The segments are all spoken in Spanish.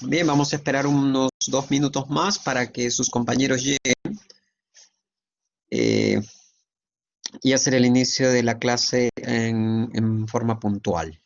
Bien, vamos a esperar unos 2 minutos más para que sus compañeros lleguen eh, y hacer el inicio de la clase en forma puntual.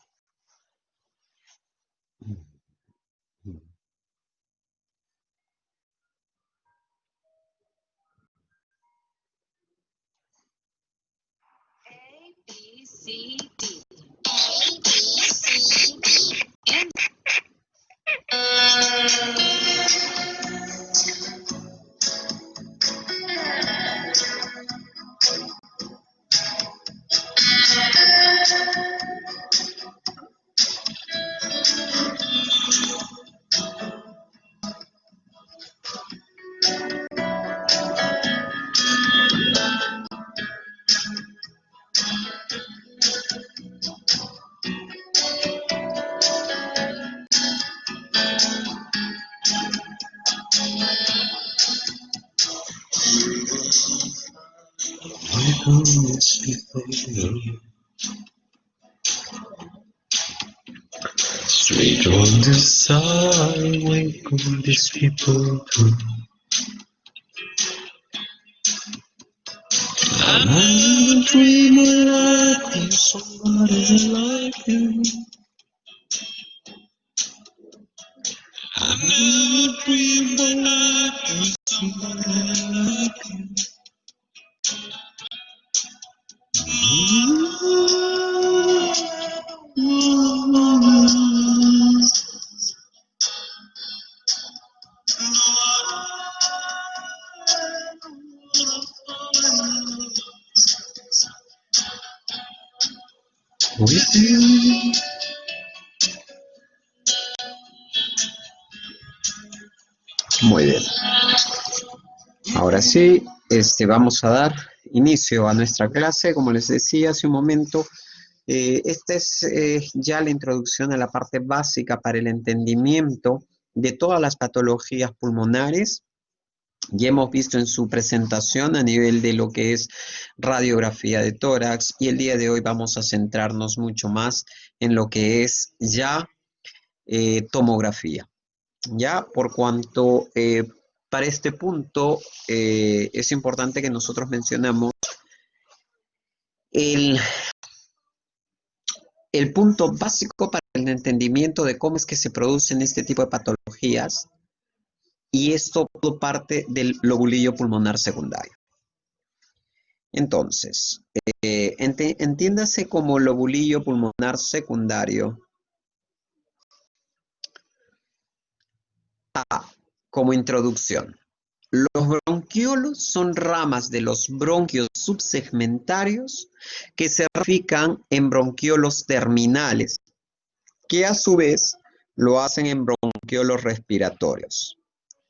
Straight on the side, wake all these people too. I'm a dreamer like somebody like you. I'm a dreamer like somebody like you. With you. Muy bien. Ahora sí, vamos a dar inicio a nuestra clase. Como les decía hace un momento, esta es ya la introducción a la parte básica para el entendimiento de todas las patologías pulmonares. Ya hemos visto en su presentación a nivel de lo que es radiografía de tórax, y el día de hoy vamos a centrarnos mucho más en lo que es ya tomografía. Ya, por cuanto para este punto es importante que nosotros mencionamos el, el punto básico para el entendimiento de cómo es que se producen este tipo de patologías, y esto todo parte del lobulillo pulmonar secundario. Entonces, entiéndase como lobulillo pulmonar secundario como introducción. Los bronquiolos son ramas de los bronquios subsegmentarios que se ramifican en bronquiolos terminales, que a su vez lo hacen en bronquiolos respiratorios.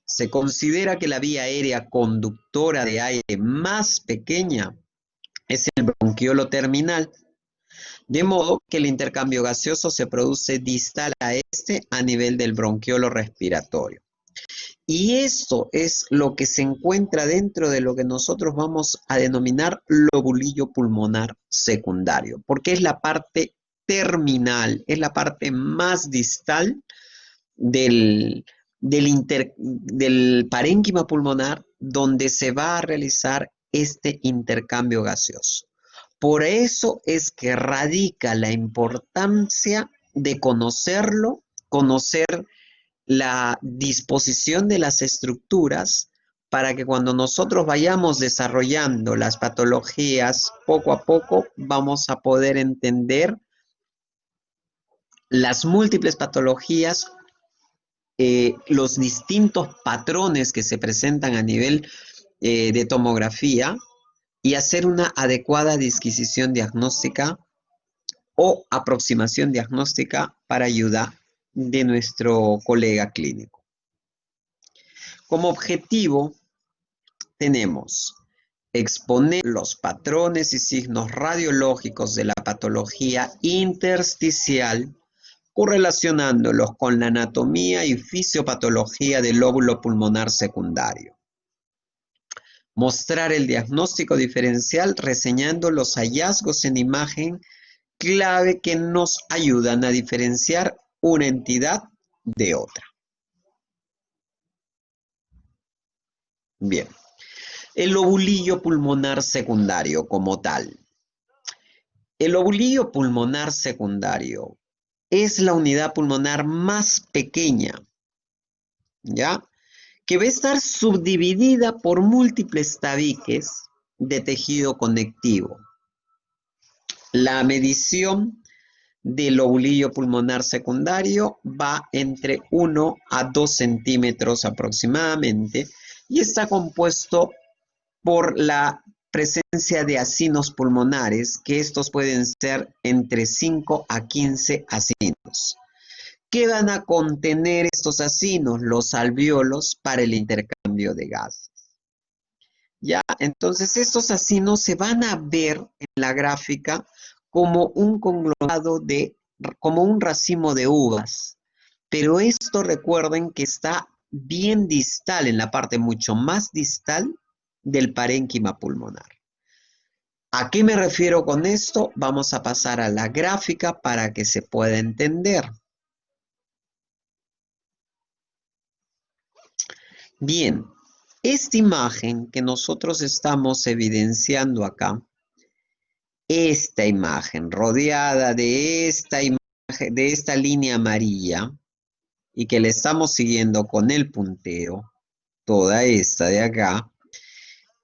Se considera que la vía aérea conductora de aire más pequeña es el bronquiolo terminal, de modo que el intercambio gaseoso se produce distal a este a nivel del bronquiolo respiratorio. Y esto es lo que se encuentra dentro de lo que nosotros vamos a denominar lobulillo pulmonar secundario, porque es la parte terminal, es la parte más distal del parénquima pulmonar, donde se va a realizar este intercambio gaseoso. Por eso es que radica la importancia de conocerlo, conocer la disposición de las estructuras, para que cuando nosotros vayamos desarrollando las patologías poco a poco vamos a poder entender las múltiples patologías, los distintos patrones que se presentan a nivel de tomografía, y hacer una adecuada disquisición diagnóstica o aproximación diagnóstica para ayuda de nuestro colega clínico. Como objetivo tenemos exponer los patrones y signos radiológicos de la patología intersticial, correlacionándolos con la anatomía y fisiopatología del lóbulo pulmonar secundario. Mostrar el diagnóstico diferencial reseñando los hallazgos en imagen clave que nos ayudan a diferenciar una entidad de otra. Bien, el lobulillo pulmonar secundario como tal. El lobulillo pulmonar secundario es la unidad pulmonar más pequeña, ¿ya? Que va a estar subdividida por múltiples tabiques de tejido conectivo. La medición del lobulillo pulmonar secundario va entre 1 a 2 centímetros aproximadamente y está compuesto por la presencia de acinos pulmonares, que estos pueden ser entre 5 a 15 acinos. ¿Qué van a contener estos acinos? Los alvéolos para el intercambio de gases. ¿Ya? Entonces estos acinos se van a ver en la gráfica como un conglomerado como un racimo de uvas. Pero esto recuerden que está bien distal, en la parte mucho más distal del parénquima pulmonar. ¿A qué me refiero con esto? Vamos a pasar a la gráfica para que se pueda entender. Bien, esta imagen que nosotros estamos evidenciando acá, esta imagen rodeada de esta imagen, de esta línea amarilla y que le estamos siguiendo con el puntero, toda esta de acá,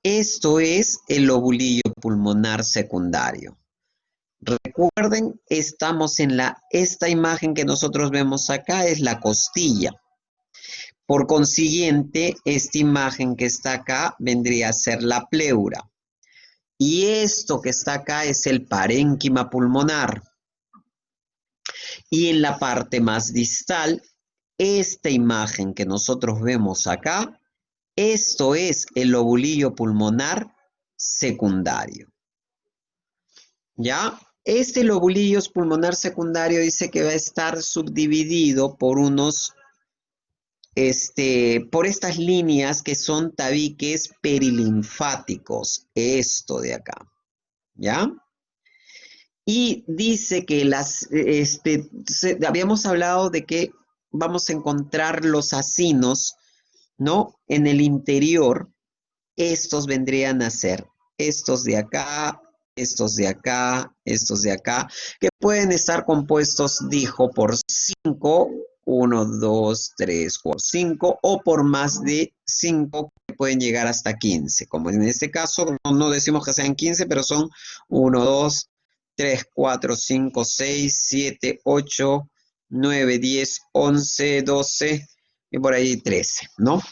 esto es el lobulillo pulmonar secundario. Recuerden, estamos en esta imagen que nosotros vemos acá es la costilla. Por consiguiente, esta imagen que está acá vendría a ser la pleura. Y esto que está acá es el parénquima pulmonar. Y en la parte más distal, esta imagen que nosotros vemos acá, esto es el lobulillo pulmonar secundario. ¿Ya? Este lobulillo pulmonar secundario dice que va a estar subdividido por por estas líneas que son tabiques perilinfáticos, esto de acá, ¿ya? Y dice que habíamos hablado de que vamos a encontrar los acinos, ¿no? En el interior, estos vendrían a ser estos de acá, estos de acá, estos de acá, que pueden estar compuestos, dijo, por 5, 1, 2, 3, 4, 5, o por más de 5 que pueden llegar hasta 15. Como en este caso, no decimos que sean 15, pero son 1, 2, 3, 4, 5, 6, 7, 8, 9, 10, 11, 12 y por ahí 13, ¿no?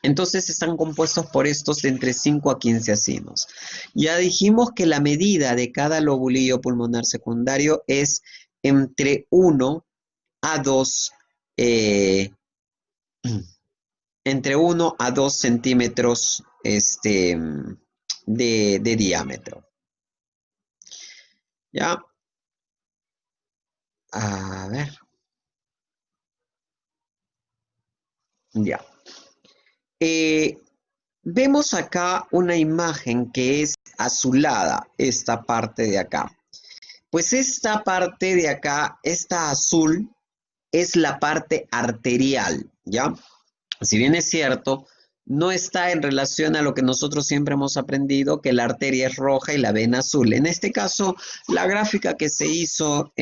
Entonces están compuestos por estos de entre 5 a 15 acinos. Ya dijimos que la medida de cada lobulillo pulmonar secundario es entre 1 a 2, entre 1 a 2 centímetros de diámetro. ¿Ya? A ver. Ya. Vemos acá una imagen que es azulada, esta parte de acá. Pues esta parte de acá, esta azul, es la parte arterial, ¿ya? Si bien es cierto, no está en relación a lo que nosotros siempre hemos aprendido, que la arteria es roja y la vena azul. En este caso, la gráfica que se hizo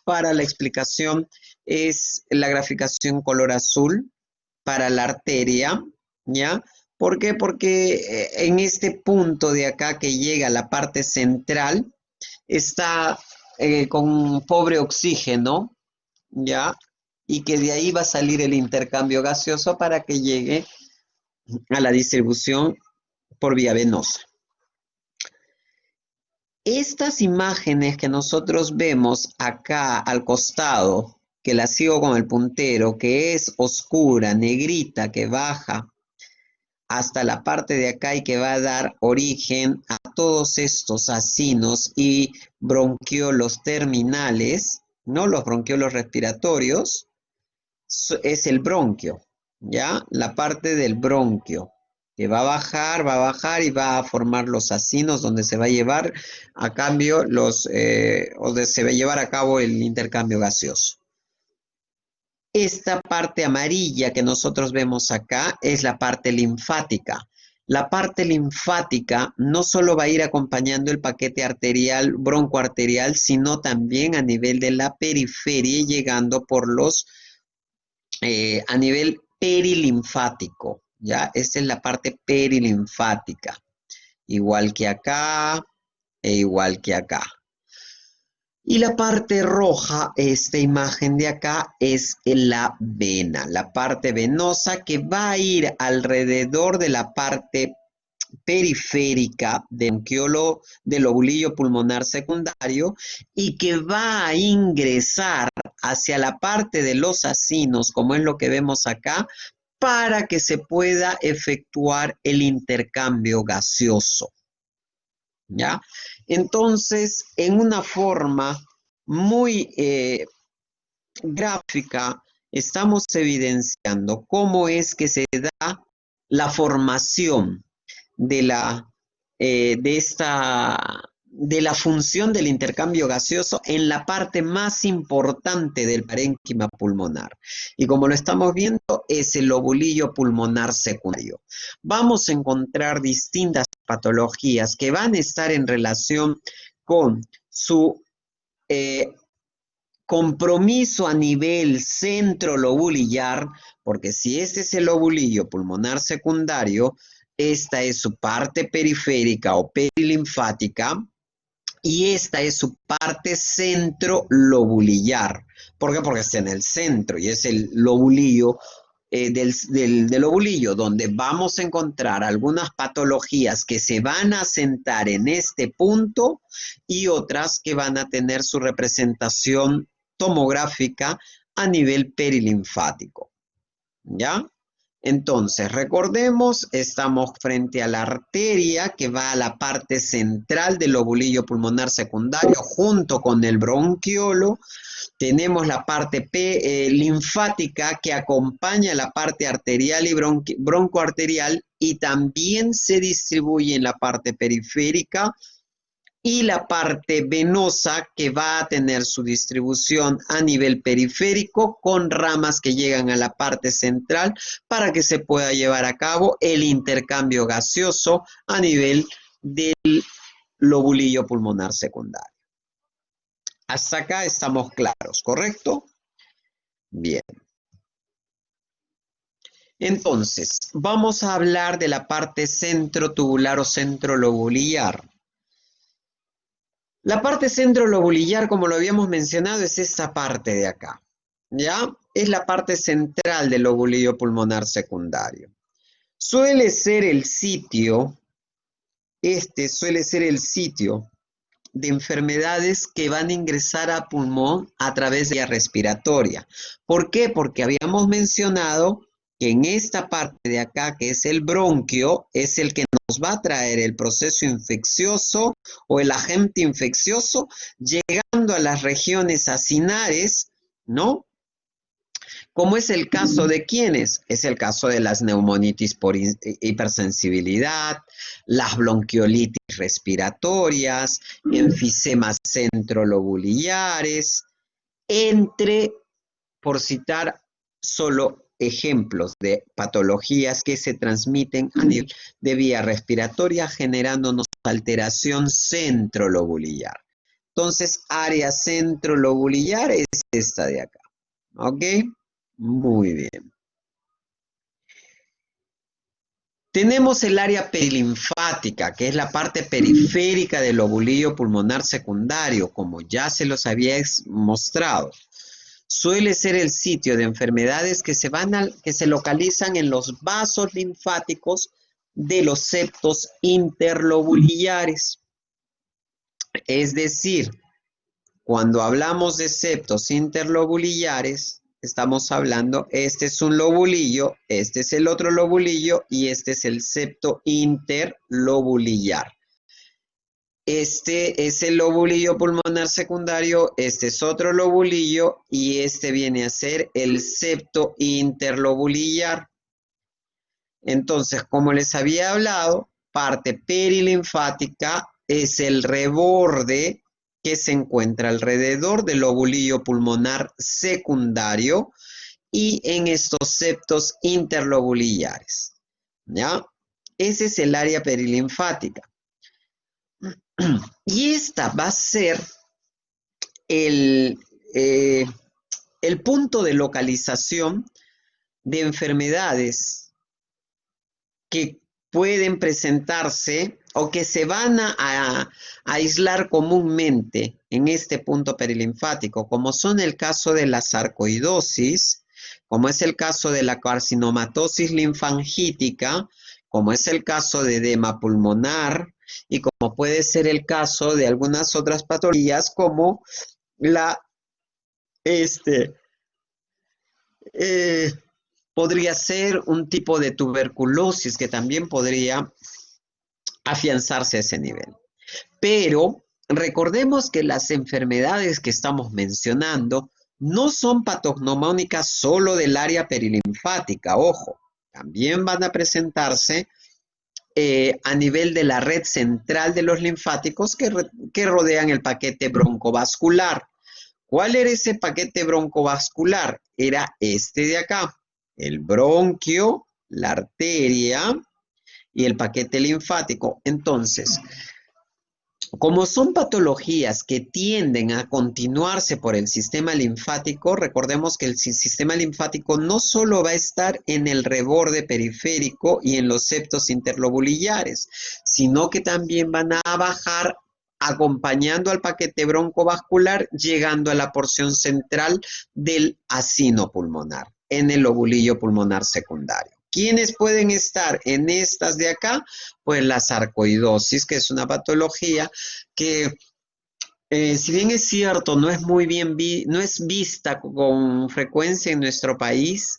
para la explicación es la graficación color azul para la arteria, ¿ya? ¿Por qué? Porque en este punto de acá que llega a la parte central, está con pobre oxígeno, ¿ya? Y que de ahí va a salir el intercambio gaseoso para que llegue a la distribución por vía venosa. Estas imágenes que nosotros vemos acá al costado, que la sigo con el puntero, que es oscura, negrita, que baja hasta la parte de acá y que va a dar origen a todos estos acinos y bronquiolos terminales, ¿no? Los bronquiolos respiratorios, es el bronquio, ¿ya? La parte del bronquio, que va a bajar y va a formar los acinos donde se va a llevar a cambio donde se va a llevar a cabo el intercambio gaseoso. Esta parte amarilla que nosotros vemos acá es la parte linfática. La parte linfática no solo va a ir acompañando el paquete arterial, broncoarterial, sino también a nivel de la periferia, llegando por a nivel perilinfático, ¿ya? Esta es la parte perilinfática, igual que acá e igual que acá. Y la parte roja, esta imagen de acá, es la vena, la parte venosa que va a ir alrededor de la parte periférica del lobulillo pulmonar secundario y que va a ingresar hacia la parte de los acinos, como es lo que vemos acá, para que se pueda efectuar el intercambio gaseoso. ¿Ya? Entonces, en una forma muy gráfica, estamos evidenciando cómo es que se da la formación de de la función del intercambio gaseoso en la parte más importante del parénquima pulmonar. Y como lo estamos viendo, es el lobulillo pulmonar secundario. Vamos a encontrar distintas patologías que van a estar en relación con su compromiso a nivel centrolobulillar, porque si este es el lobulillo pulmonar secundario, esta es su parte periférica o perilinfática y esta es su parte centrolobulillar. ¿Por qué? Porque está en el centro y es el lobulillo del lobulillo, donde vamos a encontrar algunas patologías que se van a asentar en este punto y otras que van a tener su representación tomográfica a nivel perilinfático. ¿Ya? Entonces, recordemos, estamos frente a la arteria que va a la parte central del lobulillo pulmonar secundario junto con el bronquiolo. Tenemos la parte linfática que acompaña la parte arterial y broncoarterial y también se distribuye en la parte periférica y la parte venosa que va a tener su distribución a nivel periférico con ramas que llegan a la parte central para que se pueda llevar a cabo el intercambio gaseoso a nivel del lobulillo pulmonar secundario. Hasta acá estamos claros, ¿correcto? Bien. Entonces, vamos a hablar de la parte centrotubular o centrolobulillar. La parte centrolobulillar, como lo habíamos mencionado, es esta parte de acá, ¿ya? Es la parte central del lobulillo pulmonar secundario. Suele ser el sitio, suele ser el sitio de enfermedades que van a ingresar a pulmón a través de vía respiratoria. ¿Por qué? Porque habíamos mencionado que en esta parte de acá, que es el bronquio, es el que nos va a traer el proceso infeccioso o el agente infeccioso, llegando a las regiones acinares, ¿no? Como es el caso de quienes, es el caso de las neumonitis por hipersensibilidad, las bronquiolitis respiratorias, enfisemas centrolobulillares, por citar solo ejemplos de patologías que se transmiten a nivel de vía respiratoria generándonos alteración centrolobulillar. Entonces, área centrolobulillar es esta de acá. ¿Ok? Muy bien. Tenemos el área perilinfática, que es la parte periférica del lobulillo pulmonar secundario, como ya se los había mostrado. Suele ser el sitio de enfermedades que se localizan en los vasos linfáticos de los septos interlobulillares. Es decir, cuando hablamos de septos interlobulillares, estamos hablando, este es un lobulillo, este es el otro lobulillo y este es el septo interlobulillar. Este es el lobulillo pulmonar secundario, este es otro lobulillo y este viene a ser el septo interlobulillar. Entonces, como les había hablado, parte perilinfática es el reborde que se encuentra alrededor del lobulillo pulmonar secundario y en estos septos interlobulillares. ¿Ya? Ese es el área perilinfática. Y esta va a ser el, eh, el punto de localización de enfermedades que pueden presentarse o que se van a aislar comúnmente en este punto perilinfático, como son el caso de la sarcoidosis, como es el caso de la carcinomatosis linfangítica, como es el caso de edema pulmonar y como puede ser el caso de algunas otras patologías como la este, eh, podría ser un tipo de tuberculosis que también podría afianzarse a ese nivel. Pero recordemos que las enfermedades que estamos mencionando no son patognomónicas solo del área perilinfática, ojo, también van a presentarse a nivel de la red central de los linfáticos que rodean el paquete broncovascular. ¿Cuál era ese paquete broncovascular? Era este de acá, el bronquio, la arteria y el paquete linfático. Entonces, como son patologías que tienden a continuarse por el sistema linfático, recordemos que el sistema linfático no solo va a estar en el reborde periférico y en los septos interlobulillares, sino que también van a bajar acompañando al paquete broncovascular, llegando a la porción central del acino pulmonar, en el lobulillo pulmonar secundario. ¿Quiénes pueden estar en estas de acá? Pues la sarcoidosis, que es una patología que, si bien es cierto, no es muy bien no es vista con frecuencia en nuestro país,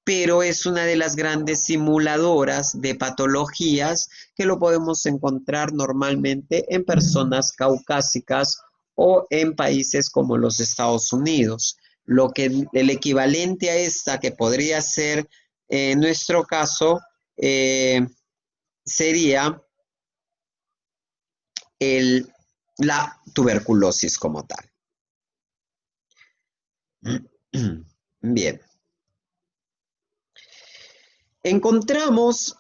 pero es una de las grandes simuladoras de patologías que lo podemos encontrar normalmente en personas caucásicas o en países como los Estados Unidos. Lo que el equivalente a esta, que podría ser en nuestro caso, sería la tuberculosis como tal. Bien. Encontramos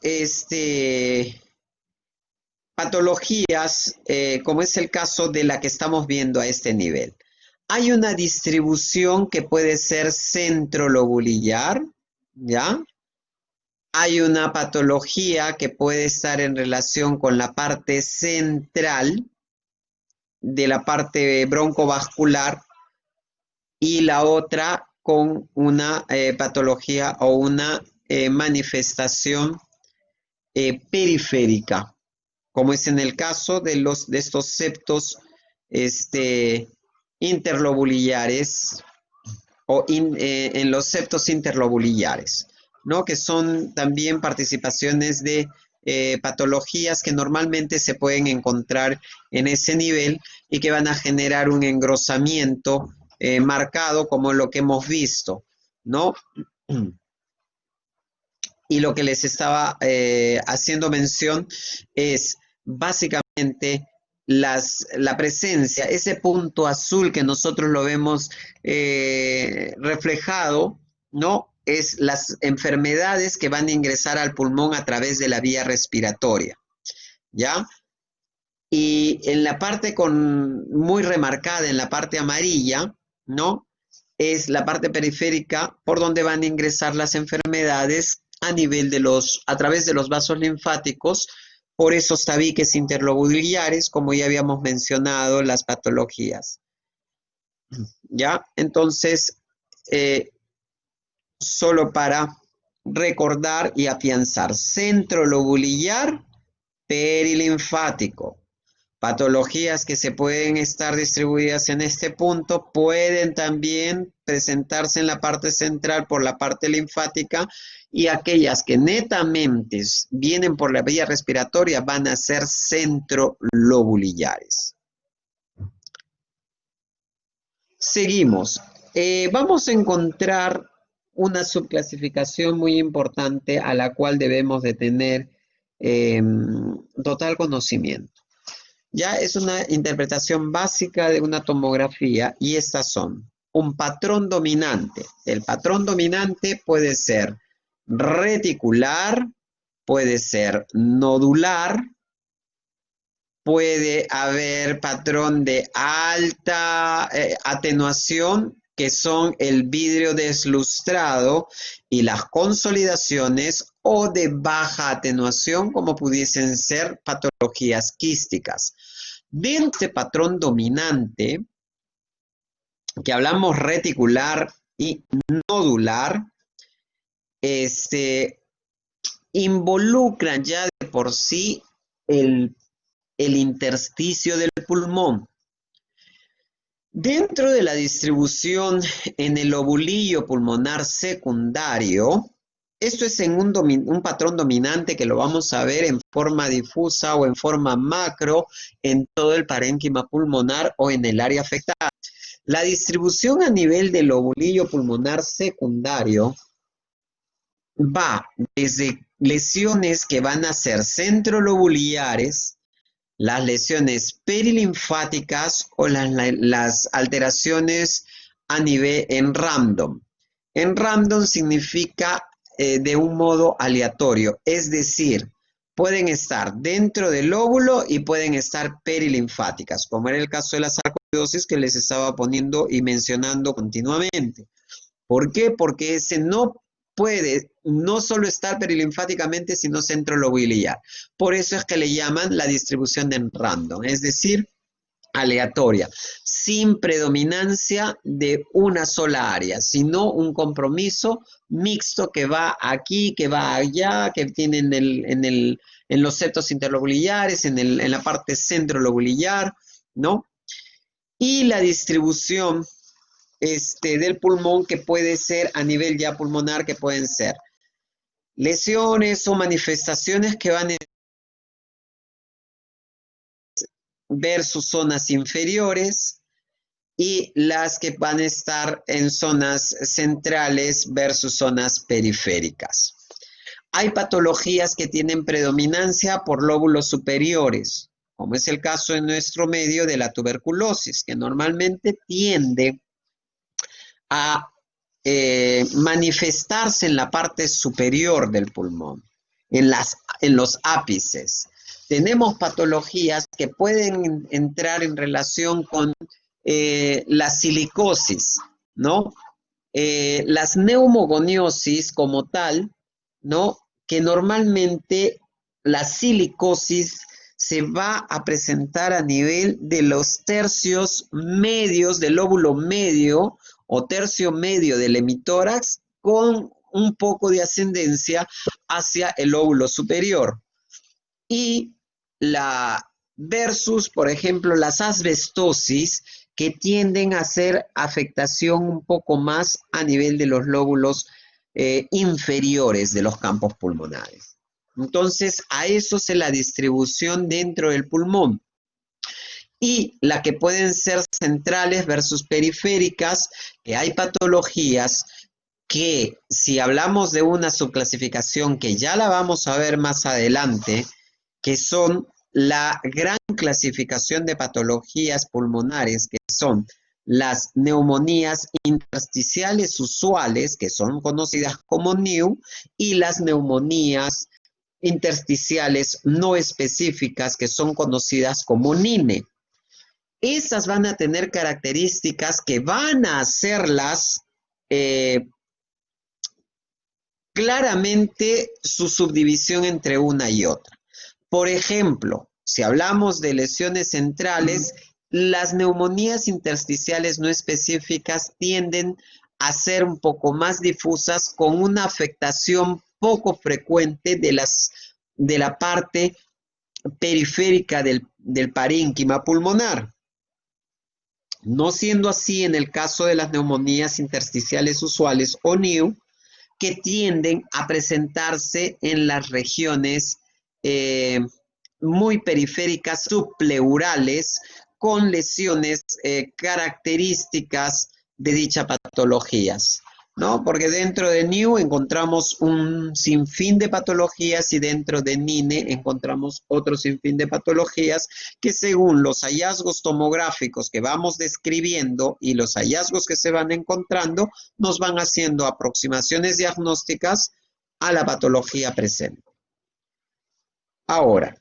patologías, como es el caso de la que estamos viendo a este nivel. Hay una distribución que puede ser centrolobulillar, ¿ya? Hay una patología que puede estar en relación con la parte central de la parte broncovascular y la otra con una patología o una manifestación periférica, como es en el caso de estos septos interlobulillares o en los septos interlobulillares, ¿no? Que son también participaciones de patologías que normalmente se pueden encontrar en ese nivel y que van a generar un engrosamiento marcado como lo que hemos visto, ¿no? Y lo que les estaba haciendo mención es básicamente la presencia, ese punto azul que nosotros lo vemos reflejado, ¿no? Es las enfermedades que van a ingresar al pulmón a través de la vía respiratoria, ¿ya? Y en la parte muy remarcada, en la parte amarilla, ¿no? Es la parte periférica por donde van a ingresar las enfermedades a través de los vasos linfáticos, por esos tabiques interlobulillares, como ya habíamos mencionado, las patologías. ¿Ya? Entonces, solo para recordar y afianzar, centro lobulillar perilinfático. Patologías que se pueden estar distribuidas en este punto pueden también presentarse en la parte central por la parte linfática y aquellas que netamente vienen por la vía respiratoria van a ser centrolobulillares. Seguimos. Vamos a encontrar una subclasificación muy importante a la cual debemos de tener total conocimiento. Ya es una interpretación básica de una tomografía y estas son un patrón dominante. El patrón dominante puede ser reticular, puede ser nodular, puede haber patrón de alta atenuación, que son el vidrio deslustrado y las consolidaciones, o de baja atenuación, como pudiesen ser patologías quísticas. Dentro de este patrón dominante, que hablamos reticular y nodular, involucran ya de por sí el intersticio del pulmón. Dentro de la distribución en el lobulillo pulmonar secundario, esto es en un patrón dominante que lo vamos a ver en forma difusa o en forma macro en todo el parénquima pulmonar o en el área afectada. La distribución a nivel del lobulillo pulmonar secundario va desde lesiones que van a ser centrolobuliares, las lesiones perilinfáticas o las alteraciones a nivel en random. En random significa de un modo aleatorio, es decir, pueden estar dentro del lóbulo y pueden estar perilinfáticas, como era el caso de la sarcoidosis que les estaba poniendo y mencionando continuamente. ¿Por qué? Porque ese no puede no solo estar perilinfáticamente, sino centrolobular. Por eso es que le llaman la distribución de random, es decir, aleatoria, sin predominancia de una sola área, sino un compromiso mixto que va aquí, que va allá, que tiene en los septos interlobulares, en la parte centrolobular, ¿no? Y la distribución del pulmón, que puede ser a nivel ya pulmonar, que pueden ser lesiones o manifestaciones que van a ver sus zonas inferiores y las que van a estar en zonas centrales versus zonas periféricas. Hay patologías que tienen predominancia por lóbulos superiores, como es el caso en nuestro medio de la tuberculosis, que normalmente tiende a manifestarse en la parte superior del pulmón, en los ápices. Tenemos patologías que pueden entrar en relación con la silicosis, ¿no? Las neumogoniosis como tal, ¿no? Que normalmente la silicosis se va a presentar a nivel de los tercios medios del lóbulo medio o tercio medio del hemitórax, con un poco de ascendencia hacia el lóbulo superior. Y la versus, por ejemplo, las asbestosis, que tienden a hacer afectación un poco más a nivel de los lóbulos inferiores de los campos pulmonares. Entonces, a eso es la distribución dentro del pulmón. Y la que pueden ser centrales versus periféricas, que hay patologías que, si hablamos de una subclasificación que ya la vamos a ver más adelante, que son la gran clasificación de patologías pulmonares, que son las neumonías intersticiales usuales, que son conocidas como NIU, y las neumonías intersticiales no específicas, que son conocidas como NINE. Esas van a tener características que van a hacerlas claramente su subdivisión entre una y otra. Por ejemplo, si hablamos de lesiones centrales, las neumonías intersticiales no específicas tienden a ser un poco más difusas, con una afectación poco frecuente de la parte periférica del parénquima pulmonar. No siendo así en el caso de las neumonías intersticiales usuales o NIU, que tienden a presentarse en las regiones muy periféricas subpleurales, con lesiones características de dichas patologías. ¿no? Porque dentro de NIU encontramos un sinfín de patologías y dentro de NINE encontramos otro sinfín de patologías que según los hallazgos tomográficos que vamos describiendo y los hallazgos que se van encontrando, nos van haciendo aproximaciones diagnósticas a la patología presente. Ahora,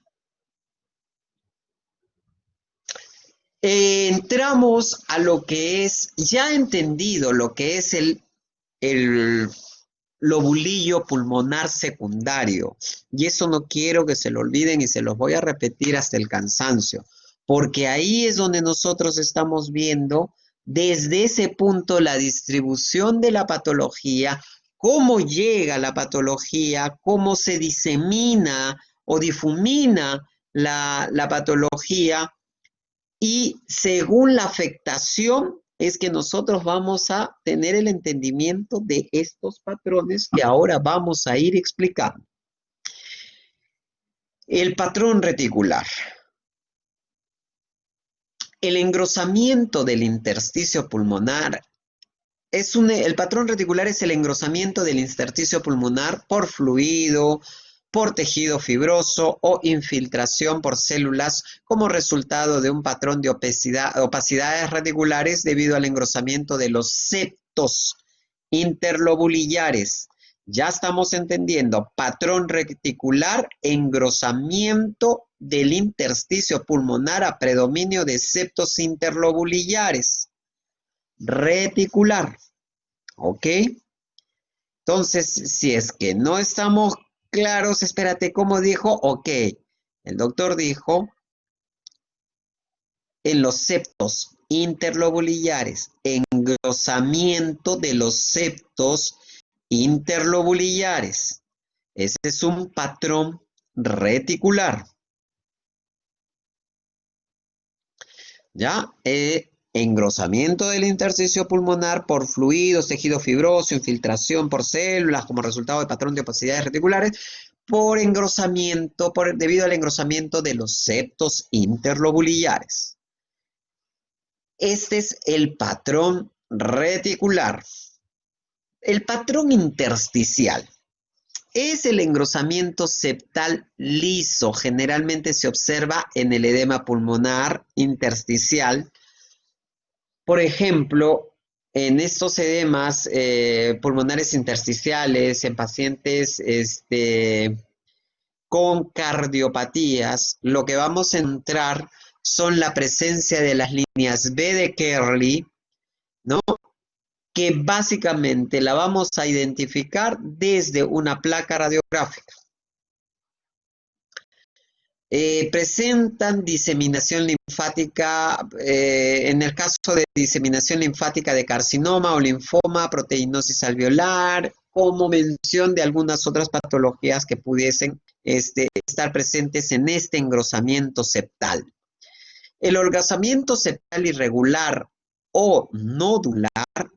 entramos a lo que es, ya entendido lo que es el lobulillo pulmonar secundario. Y eso no quiero que se lo olviden y se los voy a repetir hasta el cansancio, porque ahí es donde nosotros estamos viendo desde ese punto la distribución de la patología, cómo llega la patología, cómo se disemina o difumina la patología y según la afectación es que nosotros vamos a tener el entendimiento de estos patrones que ahora vamos a ir explicando. El patrón reticular. El engrosamiento del intersticio pulmonar el patrón reticular es el engrosamiento del intersticio pulmonar por fluido, por tejido fibroso o infiltración por células como resultado de un patrón de opacidades reticulares debido al engrosamiento de los septos interlobulillares. Ya estamos entendiendo, patrón reticular, engrosamiento del intersticio pulmonar a predominio de septos interlobulillares. Reticular, ¿ok? Entonces, si es que no estamos claros, espérate, ¿cómo dijo? Ok, el doctor dijo en los septos interlobulillares, engrosamiento de los septos interlobulillares. Ese es un patrón reticular. ¿Ya? Engrosamiento del intersticio pulmonar por fluidos, tejido fibroso, infiltración por células como resultado de patrón de opacidades reticulares, por engrosamiento, debido al engrosamiento de los septos interlobulillares. Este es el patrón reticular. El patrón intersticial es el engrosamiento septal liso. Generalmente se observa en el edema pulmonar intersticial. Por ejemplo, en estos edemas pulmonares intersticiales, en pacientes con cardiopatías, lo que vamos a encontrar son la presencia de las líneas B de Kerley, ¿no? Que básicamente la vamos a identificar desde una placa radiográfica. Presentan diseminación linfática, en el caso de diseminación linfática de carcinoma o linfoma, proteinosis alveolar, como mención de algunas otras patologías que pudiesen estar presentes en este engrosamiento septal. El engrosamiento septal irregular o nodular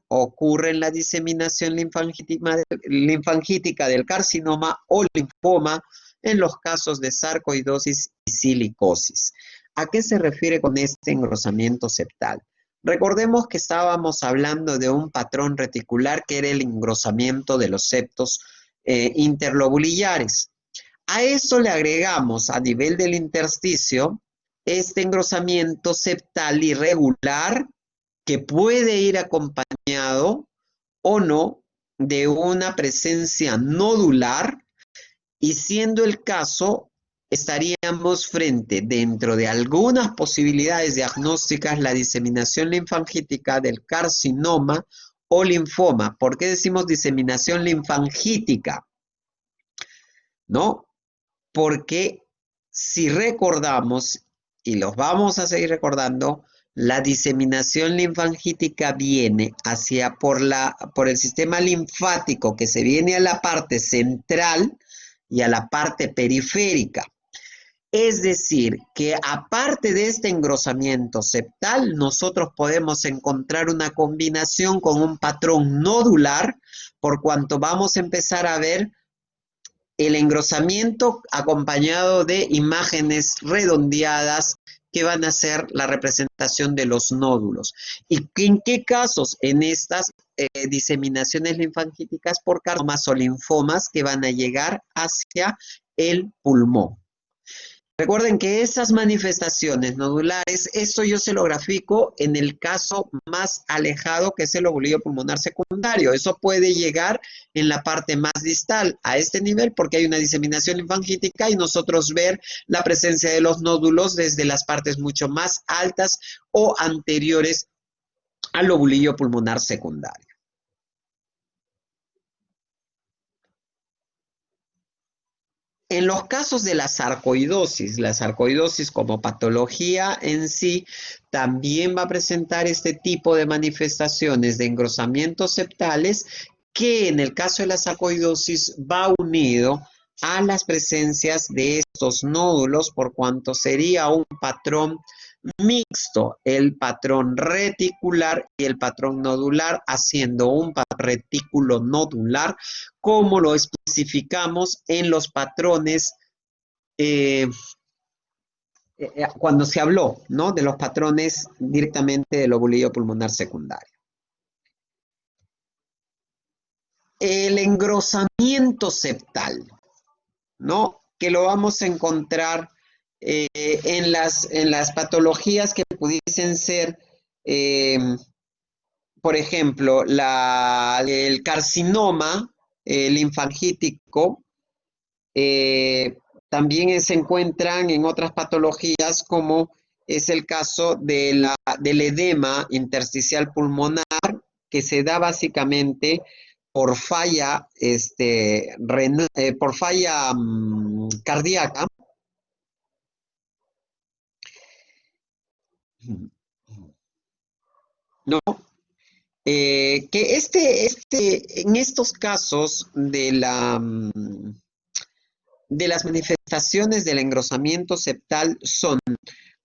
ocurre en la diseminación linfangítica del carcinoma o linfoma en los casos de sarcoidosis y silicosis. ¿A qué se refiere con este engrosamiento septal? Recordemos que estábamos hablando de un patrón reticular que era el engrosamiento de los septos interlobulillares. A eso le agregamos a nivel del intersticio este engrosamiento septal irregular que puede ir acompañado o no de una presencia nodular y siendo el caso, estaríamos frente dentro de algunas posibilidades diagnósticas la diseminación linfangítica del carcinoma o linfoma. ¿Por qué decimos diseminación linfangítica? ¿No? Porque si recordamos, y los vamos a seguir recordando, la diseminación linfangítica viene por el sistema linfático que se viene a la parte central y a la parte periférica. Es decir, que aparte de este engrosamiento septal, nosotros podemos encontrar una combinación con un patrón nodular, por cuanto vamos a empezar a ver el engrosamiento acompañado de imágenes redondeadas que van a ser la representación de los nódulos. ¿Y en qué casos? En estas diseminaciones linfangíticas por carcinomas o linfomas que van a llegar hacia el pulmón. Recuerden que esas manifestaciones nodulares, esto yo se lo grafico en el caso más alejado que es el lobulillo pulmonar secundario. Eso puede llegar en la parte más distal a este nivel porque hay una diseminación linfangítica y nosotros ver la presencia de los nódulos desde las partes mucho más altas o anteriores al lobulillo pulmonar secundario. En los casos de la sarcoidosis como patología en sí también va a presentar este tipo de manifestaciones de engrosamientos septales que en el caso de la sarcoidosis va unido a las presencias de estos nódulos por cuanto sería un patrón mixto, el patrón reticular y el patrón nodular, haciendo un retículo nodular, como lo especificamos en los patrones cuando se habló, ¿no?, de los patrones directamente del lobulillo pulmonar secundario. El engrosamiento septal, ¿no?, que lo vamos a encontrar en las patologías que pudiesen ser, por ejemplo, el carcinoma linfangítico, también se encuentran en otras patologías como es el caso del edema intersticial pulmonar, que se da básicamente por falla, por falla cardíaca. ¿No? Que en estos casos de las manifestaciones del engrosamiento septal son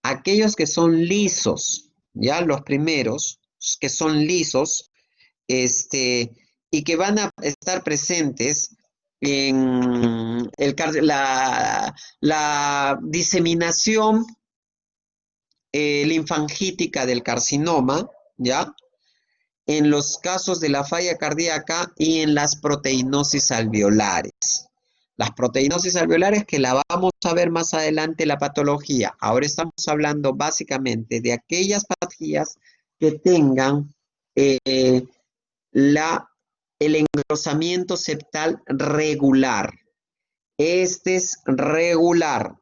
aquellos que son lisos, ya los primeros que son lisos, y que van a estar presentes en la diseminación linfangítica del carcinoma, ¿ya?, en los casos de la falla cardíaca y en las proteinosis alveolares. Las proteinosis alveolares que la vamos a ver más adelante en la patología. Ahora estamos hablando básicamente de aquellas patologías que tengan el engrosamiento septal regular. Este es regular.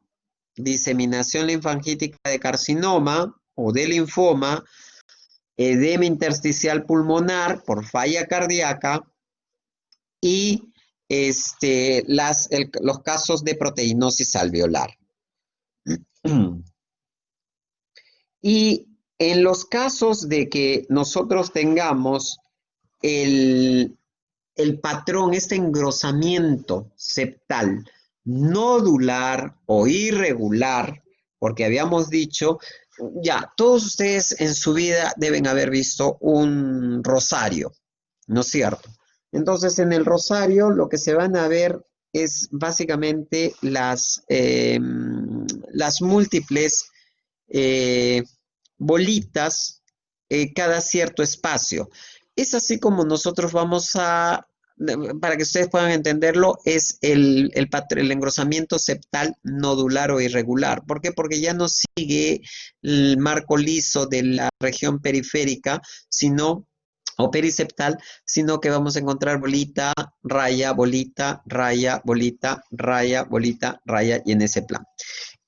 Diseminación linfangítica de carcinoma o de linfoma, edema intersticial pulmonar por falla cardíaca y los casos de proteinosis alveolar. Y en los casos de que nosotros tengamos el patrón, este engrosamiento septal nodular o irregular, porque habíamos dicho, ya, todos ustedes en su vida deben haber visto un rosario, ¿no es cierto? Entonces, en el rosario lo que se van a ver es básicamente las múltiples bolitas cada cierto espacio. Es así como nosotros vamos a, para que ustedes puedan entenderlo, es el engrosamiento septal nodular o irregular. ¿Por qué? Porque ya no sigue el marco liso de la región periférica, o periseptal, sino que vamos a encontrar bolita, raya, bolita, raya, bolita, raya, bolita, raya, y en ese plan.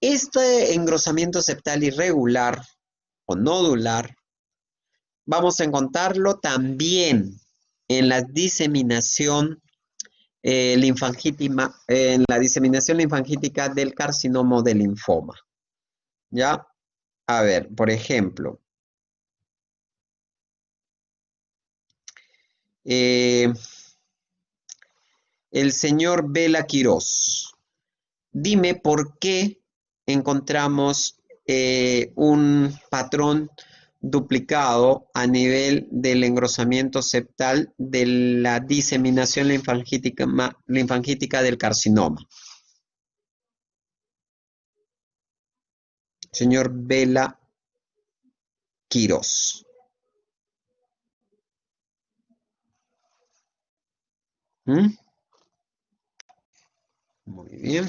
Este engrosamiento septal irregular o nodular vamos a encontrarlo también en la diseminación linfangítica del carcinoma de linfoma. ¿Ya? A ver, por ejemplo, el señor Vela Quirós. Dime por qué encontramos un patrón duplicado a nivel del engrosamiento septal de la diseminación linfangítica del carcinoma. Señor Vela Quirós. ¿Mm? Muy bien.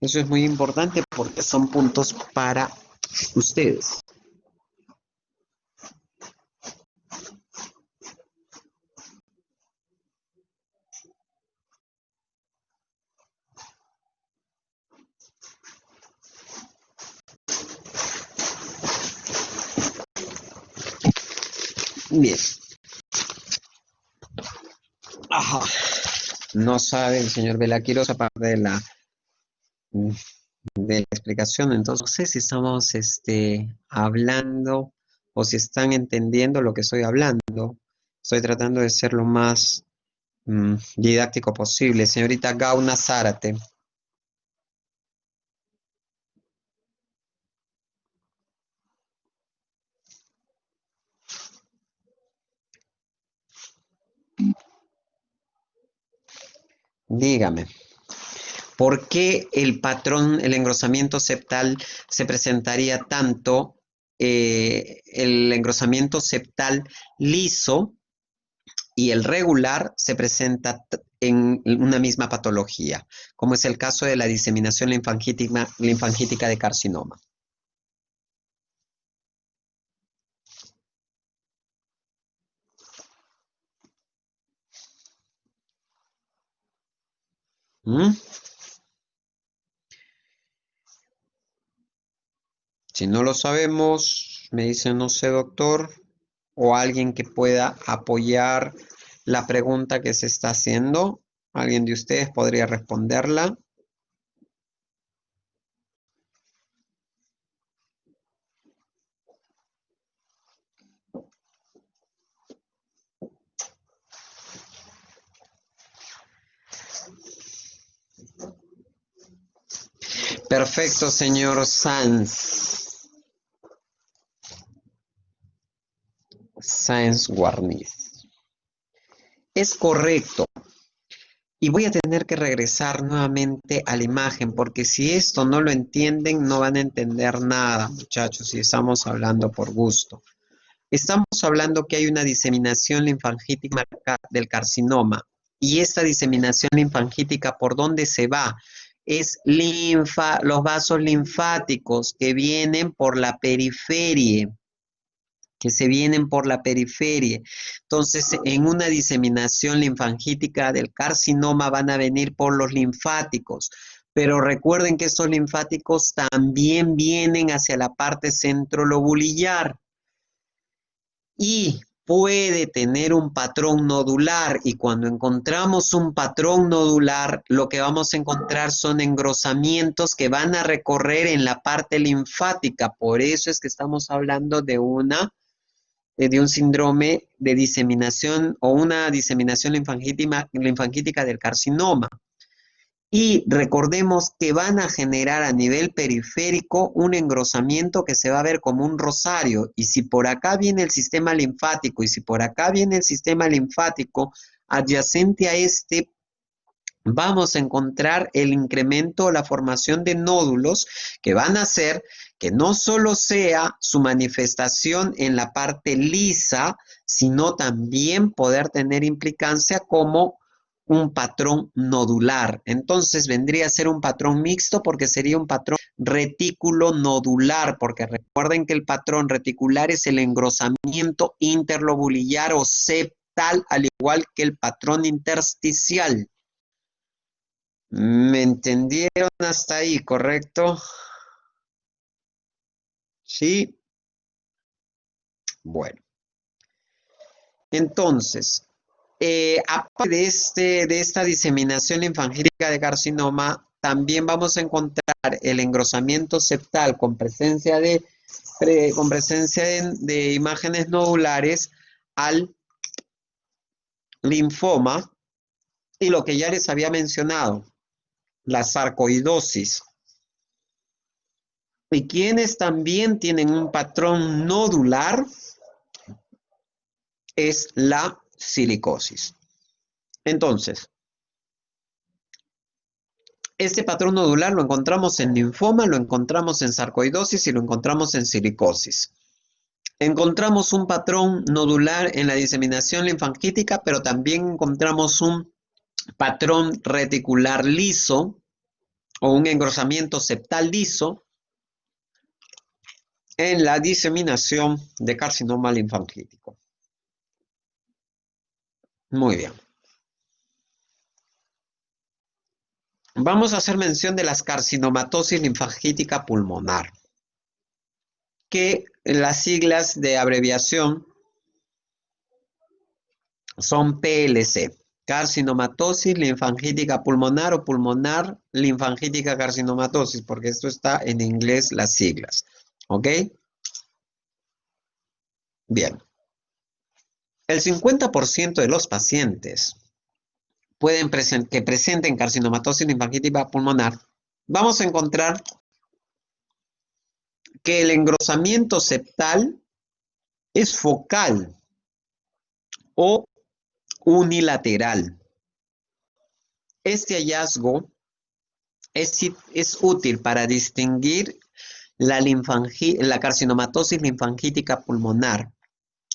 Eso es muy importante porque son puntos para ustedes. Bien. Ajá. No sabe el señor Velaquiros, aparte de la explicación. Entonces, no sé si estamos hablando o si están entendiendo lo que estoy hablando. Estoy tratando de ser lo más didáctico posible. Señorita Gauna Zárate. Dígame, ¿por qué el patrón, el engrosamiento septal se presentaría tanto, el engrosamiento septal liso y el regular se presenta en una misma patología, como es el caso de la diseminación linfangítica de carcinoma? ¿Mm? Si no lo sabemos, me dice no sé, doctor, o alguien que pueda apoyar la pregunta que se está haciendo. ¿Alguien de ustedes podría responderla? Perfecto, señor Sanz. Sáenz Guarniz. Es correcto. Y voy a tener que regresar nuevamente a la imagen, porque si esto no lo entienden, no van a entender nada, muchachos, si estamos hablando por gusto. Estamos hablando que hay una diseminación linfangítica del carcinoma, y esta diseminación linfangítica, ¿por dónde se va? Es los vasos linfáticos que vienen por la periferia, que se vienen por la periferia. Entonces, en una diseminación linfangítica del carcinoma van a venir por los linfáticos. Pero recuerden que estos linfáticos también vienen hacia la parte centrolobulillar y puede tener un patrón nodular, y cuando encontramos un patrón nodular, lo que vamos a encontrar son engrosamientos que van a recorrer en la parte linfática. Por eso es que estamos hablando de un síndrome de diseminación o una diseminación linfangítica del carcinoma. Y recordemos que van a generar a nivel periférico un engrosamiento que se va a ver como un rosario. Y si por acá viene el sistema linfático y si por acá viene el sistema linfático adyacente a este, vamos a encontrar el incremento o la formación de nódulos que van a hacer que no solo sea su manifestación en la parte lisa, sino también poder tener implicancia como un patrón nodular. Entonces vendría a ser un patrón mixto porque sería un patrón retículo nodular, porque recuerden que el patrón reticular es el engrosamiento interlobulillar o septal, al igual que el patrón intersticial. ¿Me entendieron hasta ahí, correcto? Sí. Bueno, entonces, aparte de esta diseminación linfangítica de carcinoma, también vamos a encontrar el engrosamiento septal con presencia de imágenes nodulares al linfoma y lo que ya les había mencionado, la sarcoidosis. Y quienes también tienen un patrón nodular es la silicosis. Entonces, este patrón nodular lo encontramos en linfoma, lo encontramos en sarcoidosis y lo encontramos en silicosis. Encontramos un patrón nodular en la diseminación linfangítica, pero también encontramos un patrón reticular liso o un engrosamiento septal liso en la diseminación de carcinoma linfangítico. Muy bien. Vamos a hacer mención de las carcinomatosis linfangítica pulmonar, que las siglas de abreviación son PLC. Carcinomatosis linfangítica pulmonar o pulmonar linfangítica carcinomatosis, porque esto está en inglés las siglas. ¿Ok? Bien. El 50% de los pacientes que presenten carcinomatosis linfangítica pulmonar, vamos a encontrar que el engrosamiento septal es focal o unilateral. Este hallazgo es útil para distinguir la carcinomatosis linfangítica pulmonar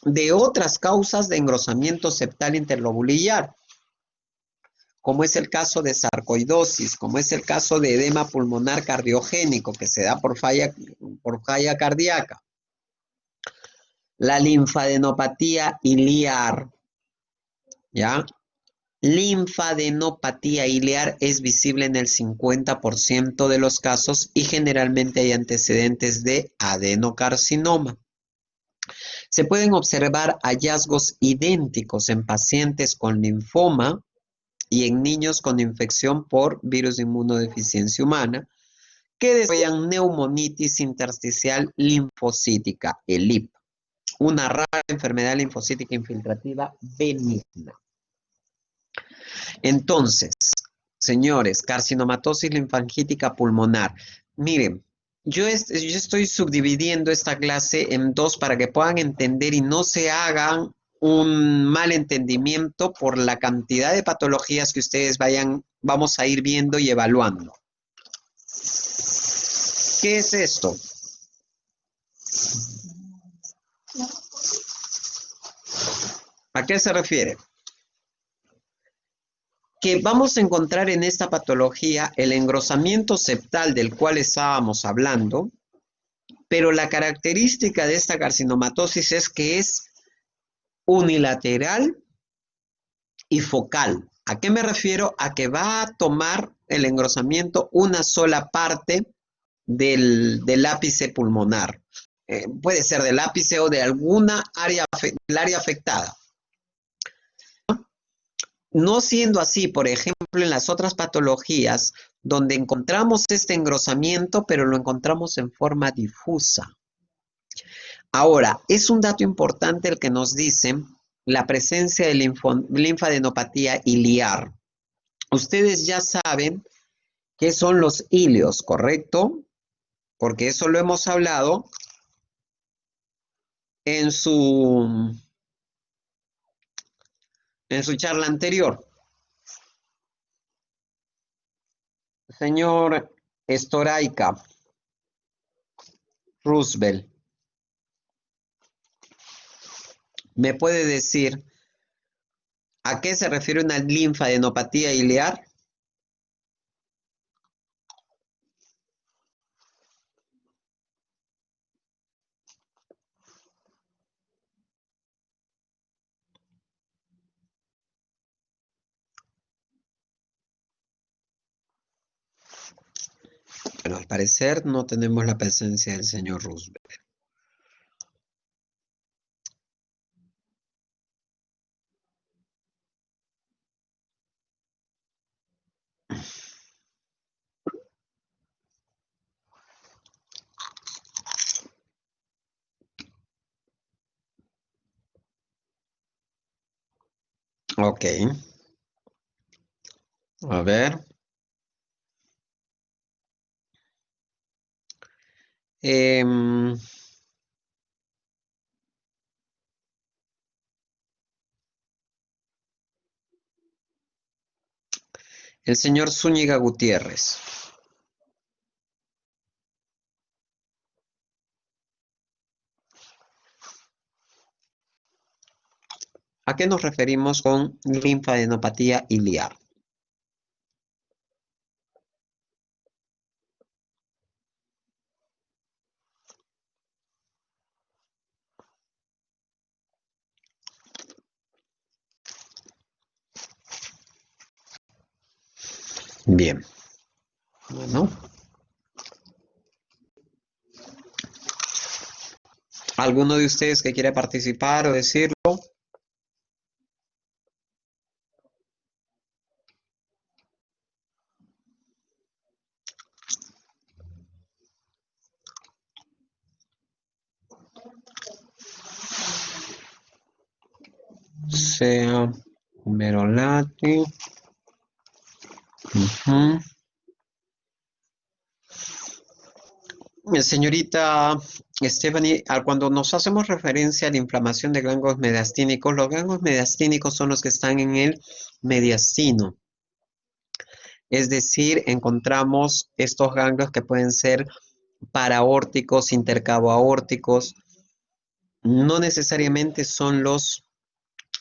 de otras causas de engrosamiento septal interlobulillar, como es el caso de sarcoidosis, como es el caso de edema pulmonar cardiogénico que se da por falla cardíaca, la linfadenopatía iliar, ¿ya? Linfadenopatía iliar es visible en el 50% de los casos y generalmente hay antecedentes de adenocarcinoma. Se pueden observar hallazgos idénticos en pacientes con linfoma y en niños con infección por virus de inmunodeficiencia humana que desarrollan neumonitis intersticial linfocítica, ELIP, una rara enfermedad linfocítica infiltrativa benigna. Entonces, señores, carcinomatosis linfangítica pulmonar. Miren, yo estoy subdividiendo esta clase en dos para que puedan entender y no se hagan un mal entendimiento por la cantidad de patologías que ustedes vamos a ir viendo y evaluando. ¿Qué es esto? ¿A qué se refiere? Que vamos a encontrar en esta patología el engrosamiento septal del cual estábamos hablando, pero la característica de esta carcinomatosis es que es unilateral y focal. ¿A qué me refiero? A que va a tomar el engrosamiento una sola parte del ápice pulmonar. Puede ser del ápice o de alguna área, del área afectada. No siendo así, por ejemplo, en las otras patologías, donde encontramos este engrosamiento, pero lo encontramos en forma difusa. Ahora, es un dato importante el que nos dice la presencia de linfadenopatía iliar. Ustedes ya saben qué son los ilios, ¿correcto? Porque eso lo hemos hablado en su charla anterior. Señor Storaica Roosevelt, ¿me puede decir a qué se refiere una linfadenopatía iliar? Bueno, al parecer no tenemos la presencia del señor Roosevelt. Ok. A ver. El señor Zúñiga Gutiérrez. ¿A qué nos referimos con linfadenopatía iliar? Bien, bueno, ¿alguno de ustedes que quiera participar o decirlo? Sea merolate. Ujú. Señorita Stephanie, cuando nos hacemos referencia a la inflamación de ganglios mediastínicos, los ganglios mediastínicos son los que están en el mediastino. Es decir, encontramos estos ganglios que pueden ser paraórticos, intercabo-aórticos, no necesariamente son los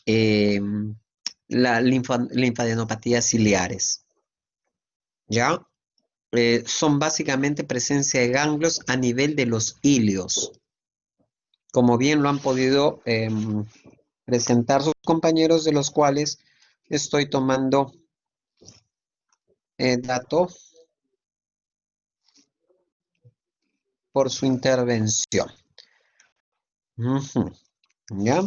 eh, linfadenopatías ciliares, ¿ya? Son básicamente presencia de ganglios a nivel de los ilios, como bien lo han podido presentar sus compañeros, de los cuales estoy tomando dato por su intervención. Ujú, ¿ya?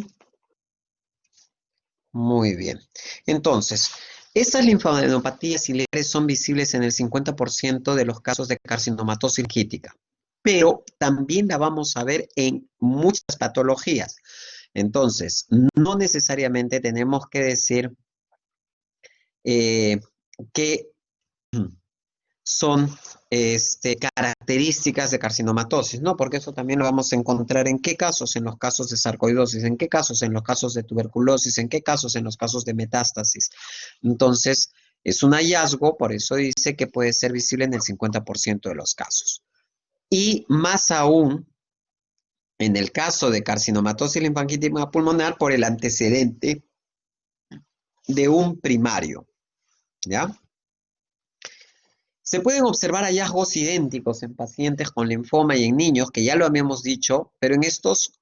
Muy bien. Entonces, estas linfadenopatías ciliares son visibles en el 50% de los casos de carcinomatosis linfítica, pero también la vamos a ver en muchas patologías. Entonces, no necesariamente tenemos que decir eh, que son características de carcinomatosis, ¿no? Porque eso también lo vamos a encontrar en qué casos, en los casos de sarcoidosis, en qué casos, en los casos de tuberculosis, en qué casos, en los casos de metástasis. Entonces, es un hallazgo, por eso dice que puede ser visible en el 50% de los casos. Y más aún, en el caso de carcinomatosis linfangitis pulmonar, por el antecedente de un primario, ¿ya? Se pueden observar hallazgos idénticos en pacientes con linfoma y en niños, que ya lo habíamos dicho, pero en estos,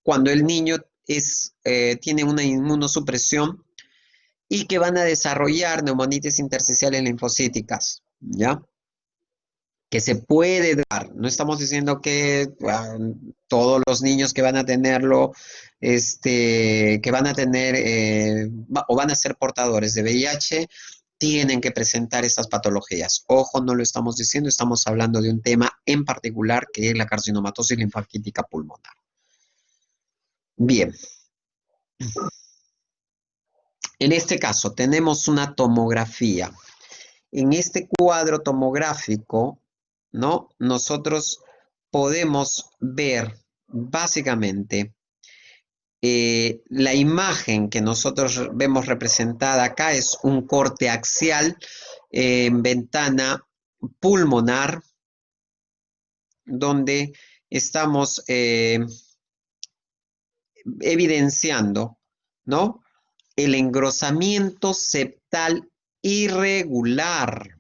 cuando el niño tiene una inmunosupresión y que van a desarrollar neumonitis intersticiales linfocíticas, ¿ya? Que se puede dar. No estamos diciendo que todos los niños que van a tenerlo, que van a tener o van a ser portadores de VIH, tienen que presentar estas patologías. Ojo, no lo estamos diciendo, estamos hablando de un tema en particular que es la carcinomatosis linfangítica pulmonar. Bien, en este caso tenemos una tomografía. En este cuadro tomográfico, ¿no? Nosotros podemos ver básicamente la imagen que nosotros vemos representada acá es un corte axial en ventana pulmonar, donde estamos evidenciando, ¿no? El engrosamiento septal irregular.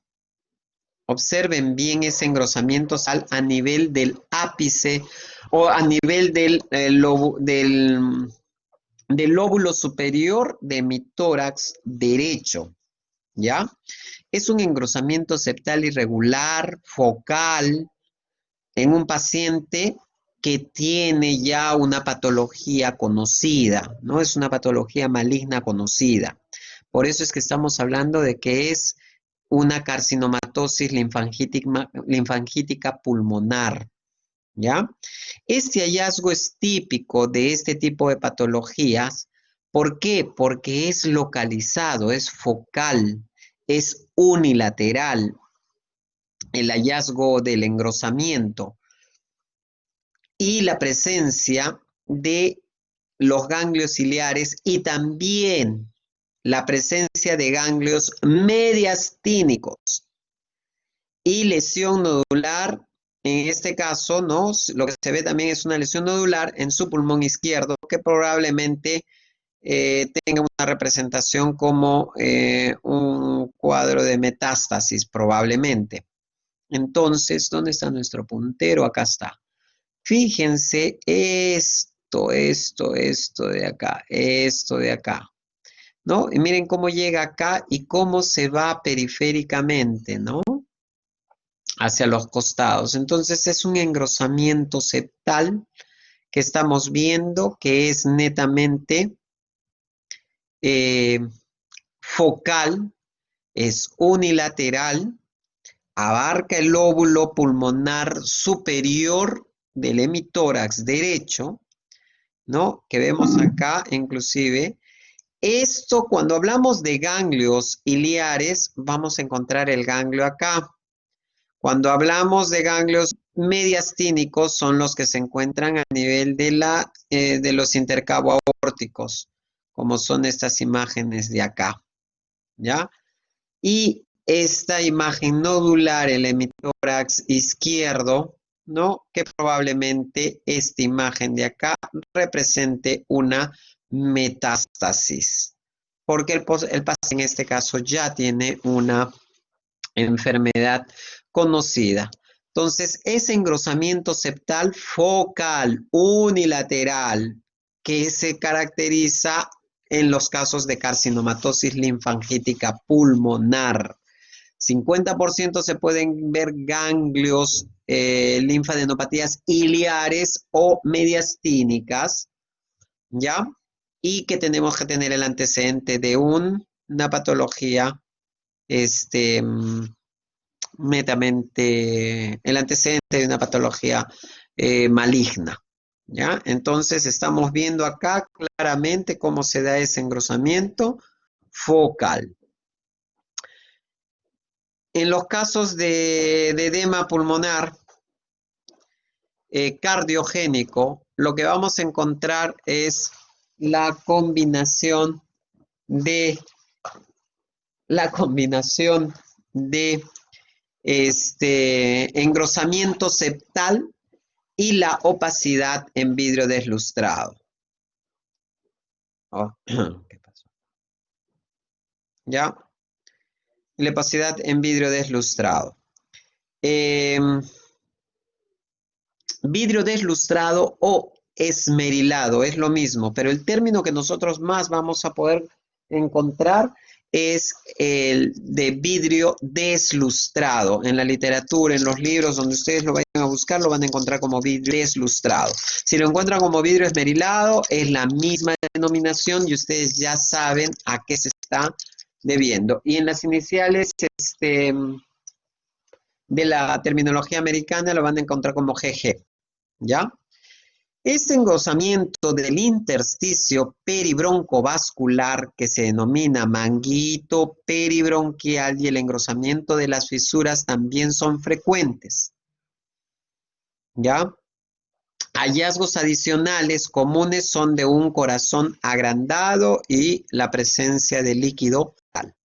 Observen bien ese engrosamiento septal a nivel del ápice o a nivel del lóbulo superior de mi tórax derecho, ¿ya? Es un engrosamiento septal irregular, focal, en un paciente que tiene ya una patología conocida, ¿no? Es una patología maligna conocida. Por eso es que estamos hablando de que es una carcinomatosis linfangítica pulmonar, ¿ya? Este hallazgo es típico de este tipo de patologías. ¿Por qué? Porque es localizado, es focal, es unilateral el hallazgo del engrosamiento y la presencia de los ganglios ciliares y también la presencia de ganglios mediastínicos y lesión nodular. En este caso, ¿no? Lo que se ve también es una lesión nodular en su pulmón izquierdo que probablemente tenga una representación como un cuadro de metástasis, probablemente. Entonces, ¿dónde está nuestro puntero? Acá está. Fíjense esto de acá, ¿no? Y miren cómo llega acá y cómo se va periféricamente, ¿no? Hacia los costados. Entonces es un engrosamiento septal que estamos viendo que es netamente eh, focal, es unilateral, abarca el lóbulo pulmonar superior del hemitórax derecho, ¿no? Que vemos acá inclusive. Esto, cuando hablamos de ganglios iliares, vamos a encontrar el ganglio acá. Cuando hablamos de ganglios mediastínicos, son los que se encuentran a nivel de los intercabo aórticos, como son estas imágenes de acá, ¿ya? Y esta imagen nodular, el hemitórax izquierdo, ¿no? Que probablemente esta imagen de acá represente una metástasis, porque el paciente en este caso ya tiene una enfermedad conocida. Entonces, ese engrosamiento septal focal unilateral que se caracteriza en los casos de carcinomatosis linfangítica pulmonar. 50% se pueden ver ganglios, linfadenopatías iliares o mediastínicas, ¿ya? Y que tenemos que tener el antecedente de una patología, netamente, el antecedente de una patología maligna, ¿ya? Entonces estamos viendo acá claramente cómo se da ese engrosamiento focal. En los casos de edema pulmonar cardiogénico, lo que vamos a encontrar es la combinación de engrosamiento septal y la opacidad en vidrio deslustrado. Oh, ¿qué pasó? ¿Ya? La opacidad en vidrio deslustrado. Vidrio deslustrado o esmerilado es lo mismo, pero el término que nosotros más vamos a poder encontrar es el de vidrio deslustrado. En la literatura, en los libros donde ustedes lo vayan a buscar, lo van a encontrar como vidrio deslustrado. Si lo encuentran como vidrio esmerilado, es la misma denominación y ustedes ya saben a qué se está debiendo. Y en las iniciales de la terminología americana lo van a encontrar como GG, ¿ya? Este engrosamiento del intersticio peribroncovascular, que se denomina manguito peribronquial, y el engrosamiento de las fisuras también son frecuentes, ¿ya? Hallazgos adicionales comunes son de un corazón agrandado y la presencia de líquido tal.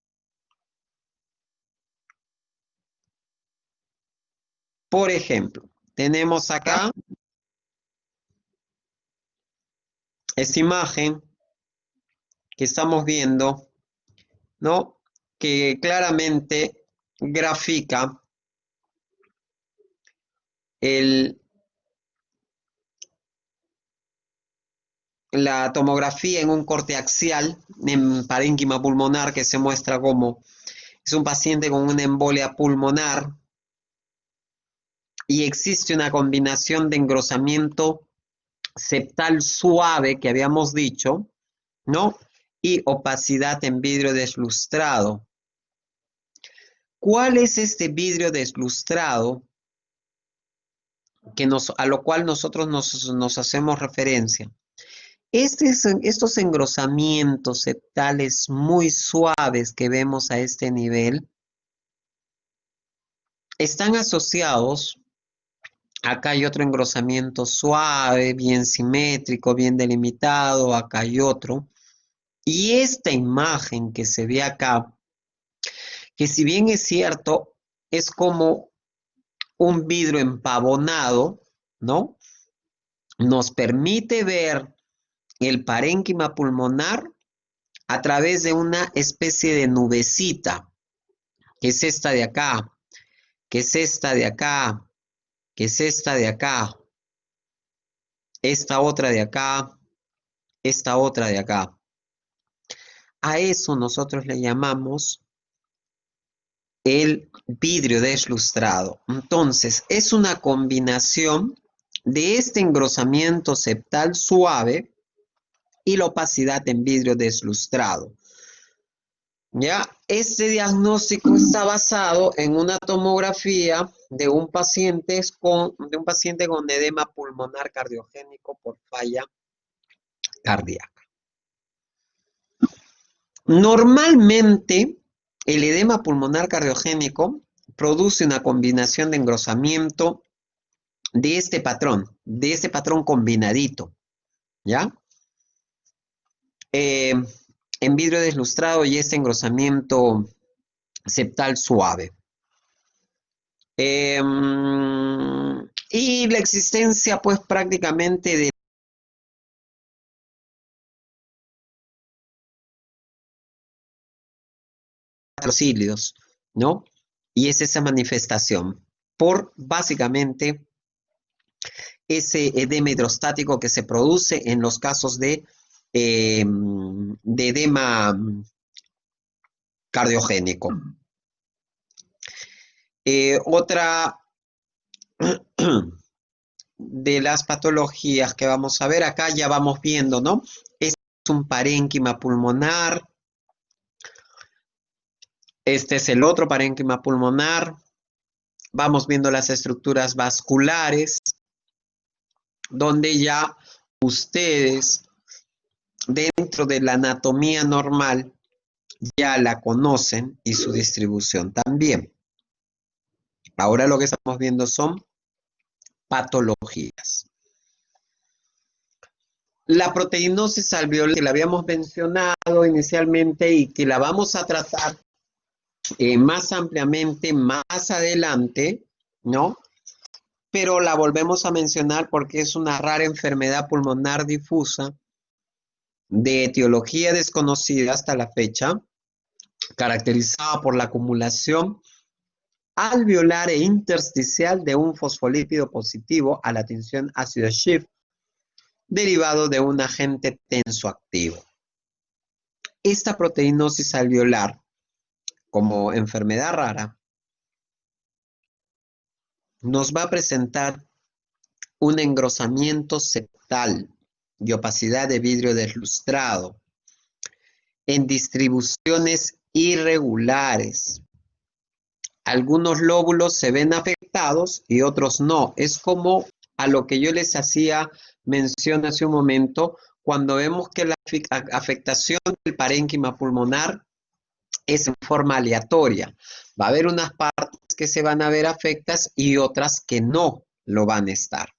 Por ejemplo, tenemos acá esta imagen que estamos viendo, ¿no? Que claramente grafica la tomografía en un corte axial en parénquima pulmonar, que se muestra como es un paciente con una embolia pulmonar y existe una combinación de engrosamiento septal suave que habíamos dicho, ¿no? Y opacidad en vidrio deslustrado. ¿Cuál es este vidrio deslustrado a lo cual nosotros nos hacemos referencia? Estos engrosamientos septales muy suaves que vemos a este nivel están asociados, acá hay otro engrosamiento suave, bien simétrico, bien delimitado, acá hay otro, y esta imagen que se ve acá, que si bien es cierto, es como un vidrio empavonado, ¿no? Nos permite ver el parénquima pulmonar a través de una especie de nubecita, que es esta de acá, que es esta de acá, que es esta de acá, esta otra de acá, esta otra de acá. A eso nosotros le llamamos el vidrio deslustrado. Entonces, es una combinación de este engrosamiento septal suave y la opacidad en vidrio deslustrado. Ya, este diagnóstico está basado en una tomografía de un paciente con edema pulmonar cardiogénico por falla cardíaca. Normalmente, el edema pulmonar cardiogénico produce una combinación de engrosamiento de este patrón combinadito, ¿ya? En vidrio deslustrado y este engrosamiento septal suave. Y la existencia, pues, prácticamente de los cílidos, ¿no? Y es esa manifestación por, básicamente, ese edema hidrostático que se produce en los casos de edema cardiogénico. Otra de las patologías que vamos a ver acá, ya vamos viendo, ¿no? Este es un parénquima pulmonar. Este es el otro parénquima pulmonar. Vamos viendo las estructuras vasculares, donde ya ustedes, dentro de la anatomía normal, ya la conocen y su distribución también. Ahora lo que estamos viendo son patologías. La proteinosis alveolar, que la habíamos mencionado inicialmente y que la vamos a tratar más ampliamente más adelante, ¿no? Pero la volvemos a mencionar porque es una rara enfermedad pulmonar difusa de etiología desconocida hasta la fecha, caracterizada por la acumulación alveolar e intersticial de un fosfolípido positivo a la tensión ácido Schiff, derivado de un agente tensoactivo. Esta proteinosis alveolar, como enfermedad rara, nos va a presentar un engrosamiento septal y opacidad de vidrio deslustrado en distribuciones irregulares. Algunos lóbulos se ven afectados y otros no. Es como a lo que yo les hacía mención hace un momento, cuando vemos que la afectación del parénquima pulmonar es en forma aleatoria. Va a haber unas partes que se van a ver afectadas y otras que no lo van a estar.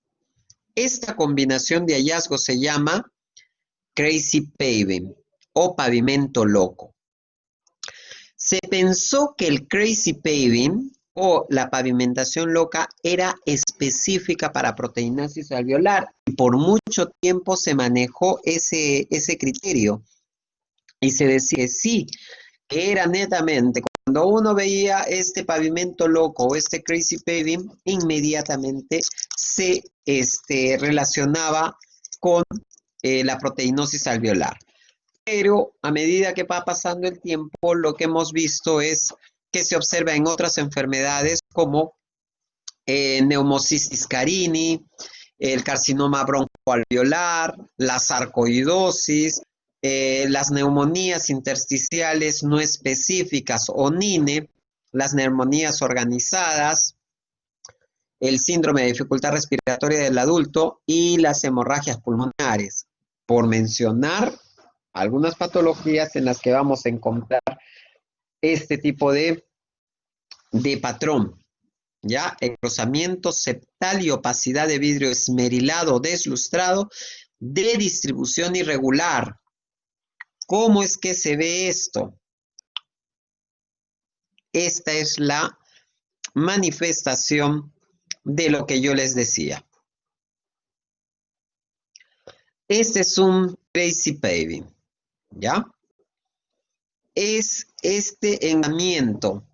Esta combinación de hallazgos se llama crazy paving o pavimento loco. Se pensó que el crazy paving o la pavimentación loca era específica para proteinosis alveolar y por mucho tiempo se manejó ese criterio y se decía que sí, que era netamente cuando uno veía este pavimento loco o este crazy paving, inmediatamente se relacionaba con la proteinosis alveolar. Pero a medida que va pasando el tiempo, lo que hemos visto es que se observa en otras enfermedades como neumocistis carini, el carcinoma broncoalveolar, la sarcoidosis, las neumonías intersticiales no específicas o NINE, las neumonías organizadas, el síndrome de dificultad respiratoria del adulto y las hemorragias pulmonares, por mencionar algunas patologías en las que vamos a encontrar este tipo de patrón, ¿ya? Engrosamiento septal y opacidad de vidrio esmerilado deslustrado de distribución irregular. ¿Cómo es que se ve esto? Esta es la manifestación de lo que yo les decía. Este es un Tracy Paving, ¿ya? Es este enamamiento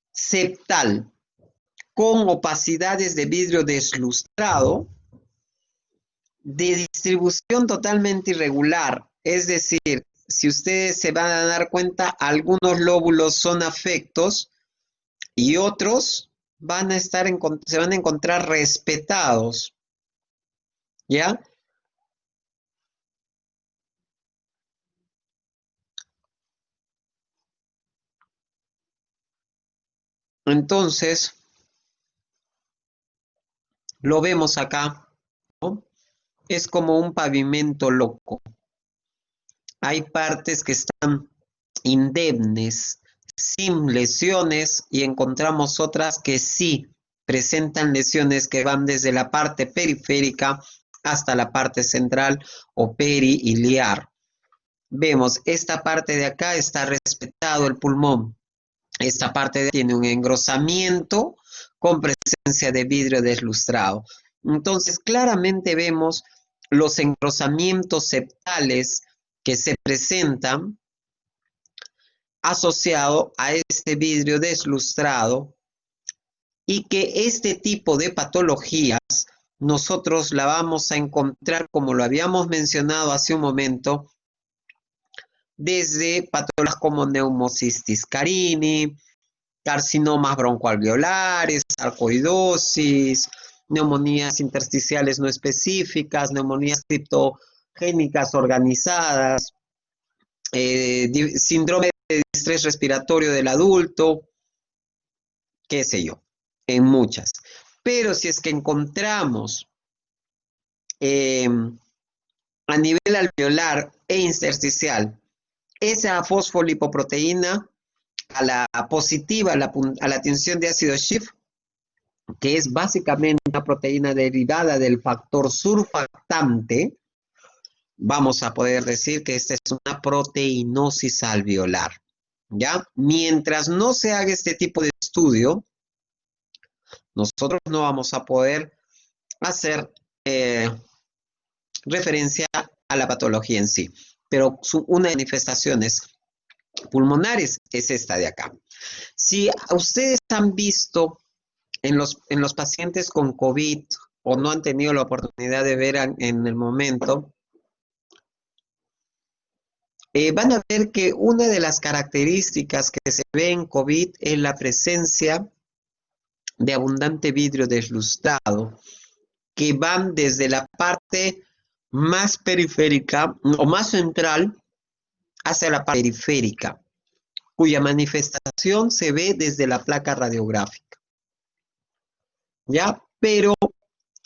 septal con opacidades de vidrio deslustrado de distribución totalmente irregular. Es decir, si ustedes se van a dar cuenta, algunos lóbulos son afectos y otros van a estar se van a encontrar respetados, ¿ya? Entonces, lo vemos acá, ¿no? Es como un pavimento loco. Hay partes que están indemnes, sin lesiones, y encontramos otras que sí presentan lesiones que van desde la parte periférica hasta la parte central o periiliar. Vemos, esta parte de acá está respetado el pulmón. Esta parte tiene un engrosamiento con presencia de vidrio deslustrado. Entonces, claramente vemos los engrosamientos septales que se presentan asociado a este vidrio deslustrado, y que este tipo de patologías nosotros la vamos a encontrar, como lo habíamos mencionado hace un momento, desde patologías como neumocistis carini, carcinomas broncoalveolares, sarcoidosis, neumonías intersticiales no específicas, neumonías criptogénicas organizadas, síndrome de estrés respiratorio del adulto, qué sé yo, en muchas. Pero si es que encontramos a nivel alveolar e intersticial esa fosfolipoproteína a la positiva, a la tensión de ácido Schiff, que es básicamente una proteína derivada del factor surfactante, vamos a poder decir que esta es una proteinosis alveolar, ¿ya? Mientras no se haga este tipo de estudio, nosotros no vamos a poder hacer referencia a la patología en sí, pero una de las manifestaciones pulmonares es esta de acá. Si ustedes han visto en los pacientes con COVID o no han tenido la oportunidad de ver en el momento, van a ver que una de las características que se ve en COVID es la presencia de abundante vidrio deslustrado, que van desde la parte más periférica o más central hacia la parte periférica, cuya manifestación se ve desde la placa radiográfica, ¿ya? Pero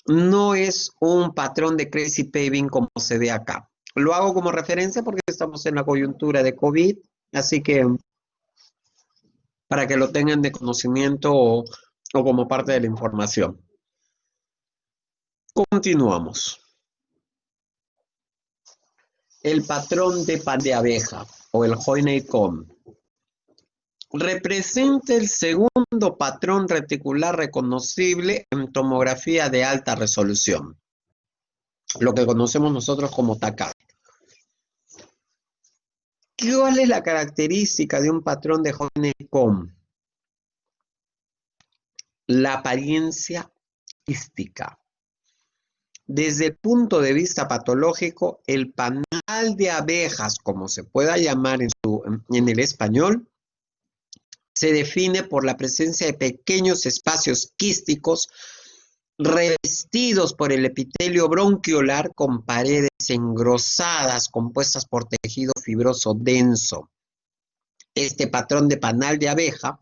no es un patrón de crazy paving como se ve acá. Lo hago como referencia porque estamos en la coyuntura de COVID, así que para que lo tengan de conocimiento o como parte de la información. Continuamos. El patrón de pan de abeja o el Honeycomb representa el segundo patrón reticular reconocible en tomografía de alta resolución, lo que conocemos nosotros como TACAR. ¿Cuál es la característica de un patrón de Honeycomb? La apariencia quística. Desde el punto de vista patológico, el panal de abejas, como se pueda llamar en el español, se define por la presencia de pequeños espacios quísticos revestidos por el epitelio bronquiolar con paredes engrosadas compuestas por tejido fibroso denso. Este patrón de panal de abeja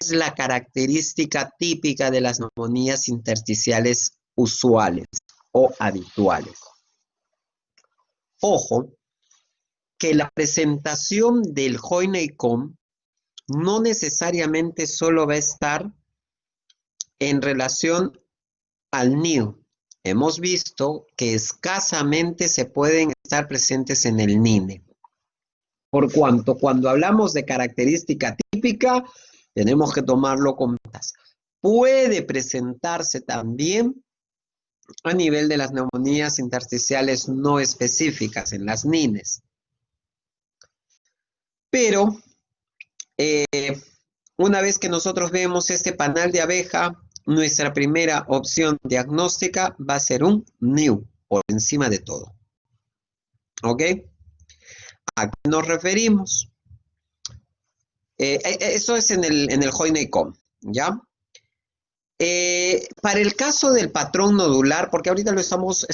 es la característica típica de las neumonías intersticiales usuales o habituales. Ojo, que la presentación del Honeycomb no necesariamente solo va a estar en relación al nido. Hemos visto que escasamente se pueden estar presentes en el NINE. Por cuanto, cuando hablamos de característica típica, tenemos que tomarlo con pinzas. Puede presentarse también a nivel de las neumonías intersticiales no específicas, en las NINES. Pero una vez que nosotros vemos este panal de abeja, nuestra primera opción diagnóstica va a ser un NIU, por encima de todo. ¿Ok? ¿A qué nos referimos? Eso es en el Hoyne-Comb, ¿ya? Para el caso del patrón nodular, porque ahorita lo estamos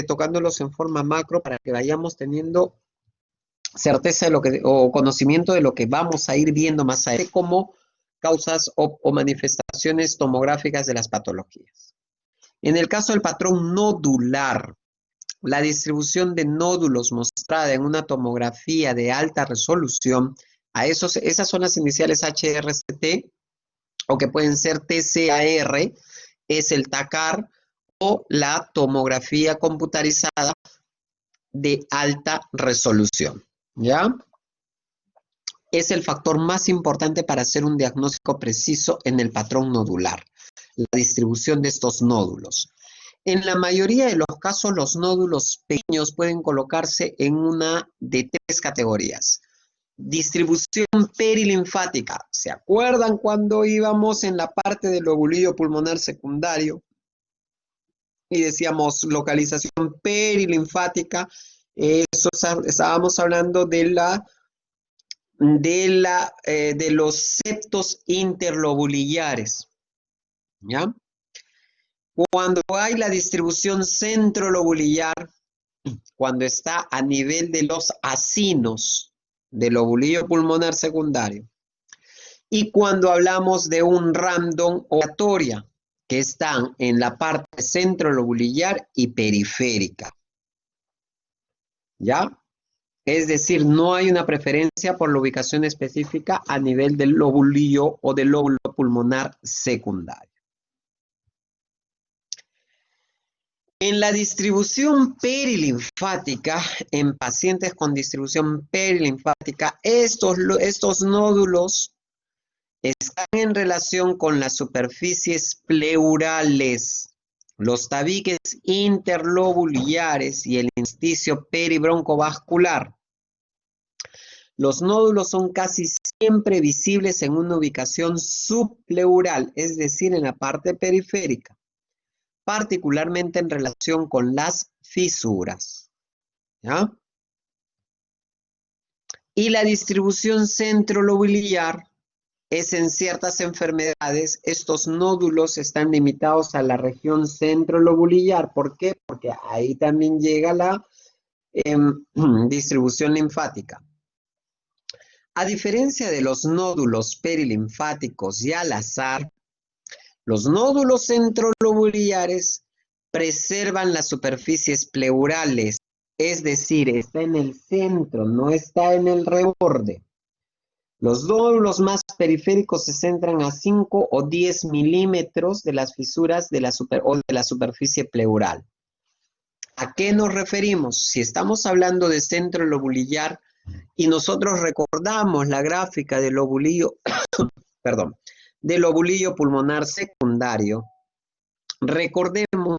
tocándolos en forma macro para que vayamos teniendo certeza de lo que, o conocimiento de lo que vamos a ir viendo más adelante como causas o manifestaciones tomográficas de las patologías. En el caso del patrón nodular, la distribución de nódulos mostrada en una tomografía de alta resolución, esas son las iniciales HRCT, o que pueden ser TCAR, es el TACAR, o la tomografía computarizada de alta resolución, ¿ya? Es el factor más importante para hacer un diagnóstico preciso en el patrón nodular, la distribución de estos nódulos. En la mayoría de los casos, los nódulos pequeños pueden colocarse en una de 3 categorías. Distribución perilinfática. ¿Se acuerdan cuando íbamos en la parte del lobulillo pulmonar secundario y decíamos localización perilinfática? Estábamos hablando de los septos interlobulillares, ¿ya? Cuando hay la distribución centrolobulillar, cuando está a nivel de los acinos del lobulillo pulmonar secundario, y cuando hablamos de un random o aleatoria, que están en la parte centrolobulillar y periférica, ¿ya? Es decir, no hay una preferencia por la ubicación específica a nivel del lobulillo o del lóbulo pulmonar secundario. En la distribución perilinfática, en pacientes con distribución perilinfática, estos nódulos están en relación con las superficies pleurales, los tabiques interlobulillares y el intersticio peribroncovascular. Los nódulos son casi siempre visibles en una ubicación subpleural, es decir, en la parte periférica, particularmente en relación con las fisuras, ¿ya? Y la distribución centrolobulillar es en ciertas enfermedades, estos nódulos están limitados a la región centrolobulillar. ¿Por qué? Porque ahí también llega la distribución linfática. A diferencia de los nódulos perilinfáticos y al azar, los nódulos centrolobulillares preservan las superficies pleurales, es decir, está en el centro, no está en el reborde. Los nódulos más periféricos se centran a 5 o 10 milímetros de las fisuras de la superficie pleural. ¿A qué nos referimos? Si estamos hablando de centro lobulillar y nosotros recordamos la gráfica del lobulillo, perdón, del lobulillo pulmonar secundario, recordemos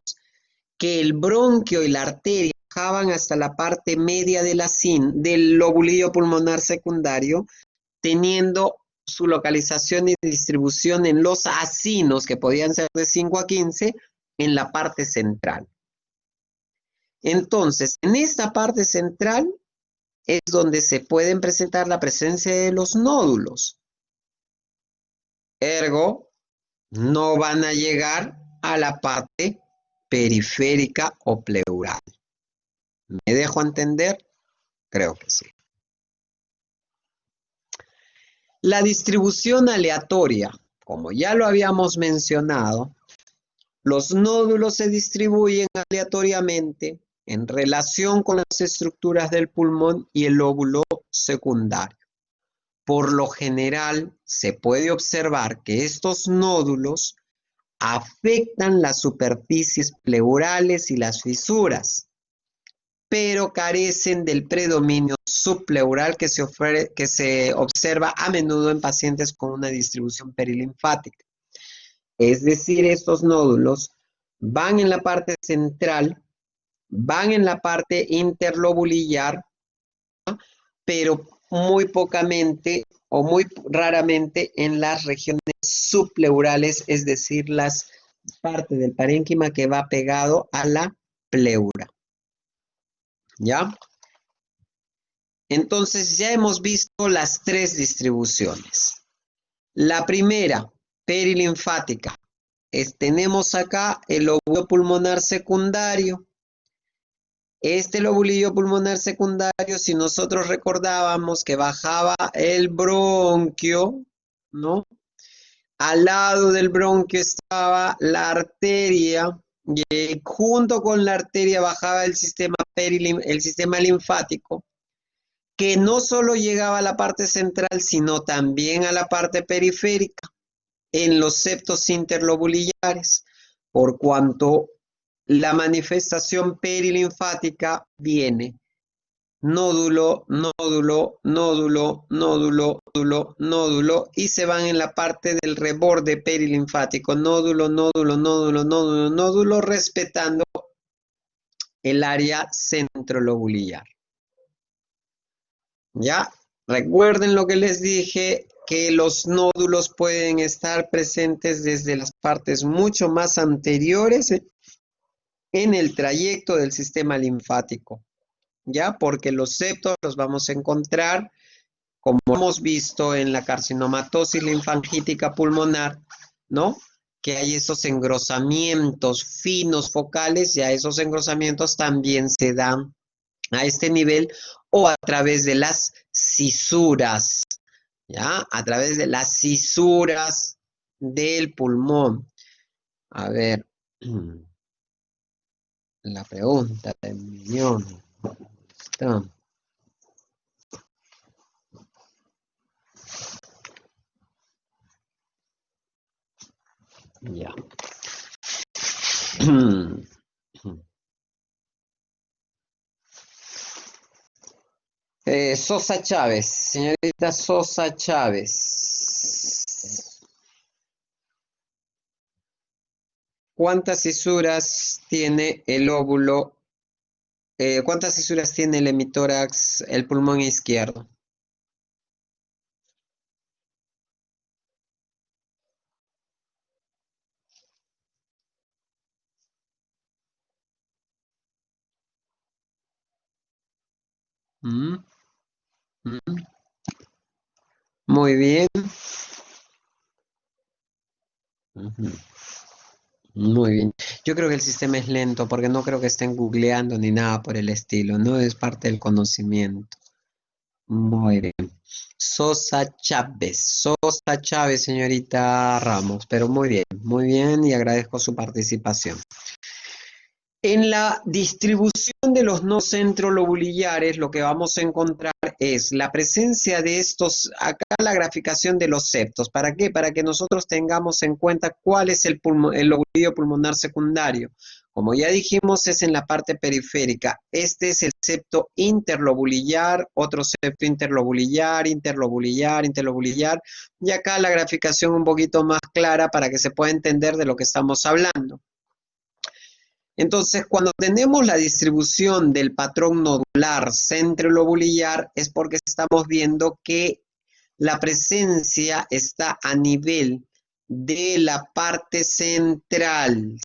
que el bronquio y la arteria bajaban hasta la parte media del lobulillo pulmonar secundario, teniendo su localización y distribución en los acinos, que podían ser de 5 a 15, en la parte central. Entonces, en esta parte central es donde se pueden presentar la presencia de los nódulos. Ergo, no van a llegar a la parte periférica o pleural. ¿Me dejo entender? Creo que sí. La distribución aleatoria, como ya lo habíamos mencionado, los nódulos se distribuyen aleatoriamente en relación con las estructuras del pulmón y el lóbulo secundario. Por lo general, se puede observar que estos nódulos afectan las superficies pleurales y las fisuras, pero carecen del predominio subpleural que se observa a menudo en pacientes con una distribución perilinfática. Es decir, estos nódulos van en la parte central, van en la parte interlobulillar, pero muy pocamente o muy raramente en las regiones subpleurales, es decir, las partes del parénquima que va pegado a la pleura. ¿Ya? Entonces ya hemos visto las tres distribuciones. La primera, perilinfática. Tenemos acá el lóbulo pulmonar secundario. Este lobulillo pulmonar secundario, si nosotros recordábamos que bajaba el bronquio, ¿no? Al lado del bronquio estaba la arteria, y junto con la arteria bajaba el sistema linfático, que no solo llegaba a la parte central, sino también a la parte periférica, en los septos interlobulillares, por cuanto la manifestación perilinfática viene nódulo, nódulo, nódulo, nódulo, nódulo, nódulo, y se van en la parte del reborde perilinfático, nódulo, nódulo, nódulo, nódulo, nódulo, respetando el área centrolobulillar. ¿Ya? Recuerden lo que les dije, que los nódulos pueden estar presentes desde las partes mucho más anteriores en el trayecto del sistema linfático, ¿ya? Porque los septos los vamos a encontrar, como hemos visto en la carcinomatosis linfangítica pulmonar, ¿no? Que hay esos engrosamientos finos focales, ya esos engrosamientos también se dan a este nivel o a través de las cisuras, ¿ya? A través de las cisuras del pulmón. A ver, la pregunta del millón. Está. Ya. Sosa Chávez, señorita Sosa Chávez. ¿Cuántas cisuras tiene el óvulo? ¿Cuántas cisuras tiene el hemitórax, el pulmón izquierdo? ¿Mm? ¿Mm? Muy bien. Ujú. Muy bien. Yo creo que el sistema es lento porque no creo que estén googleando ni nada por el estilo. No es parte del conocimiento. Muy bien. Sosa Chávez, señorita Ramos, pero muy bien y agradezco su participación. En la distribución de los no centrolobulillares, lo que vamos a encontrar es la presencia de estos, acá la graficación de los septos. ¿Para qué? Para que nosotros tengamos en cuenta cuál es el lobulillo pulmonar secundario. Como ya dijimos, es en la parte periférica. Este es el septo interlobulillar, otro septo interlobulillar, interlobulillar, interlobulillar. Y acá la graficación un poquito más clara para que se pueda entender de lo que estamos hablando. Entonces, cuando tenemos la distribución del patrón nodular centrolobulillar, es porque estamos viendo que la presencia está a nivel de la parte central,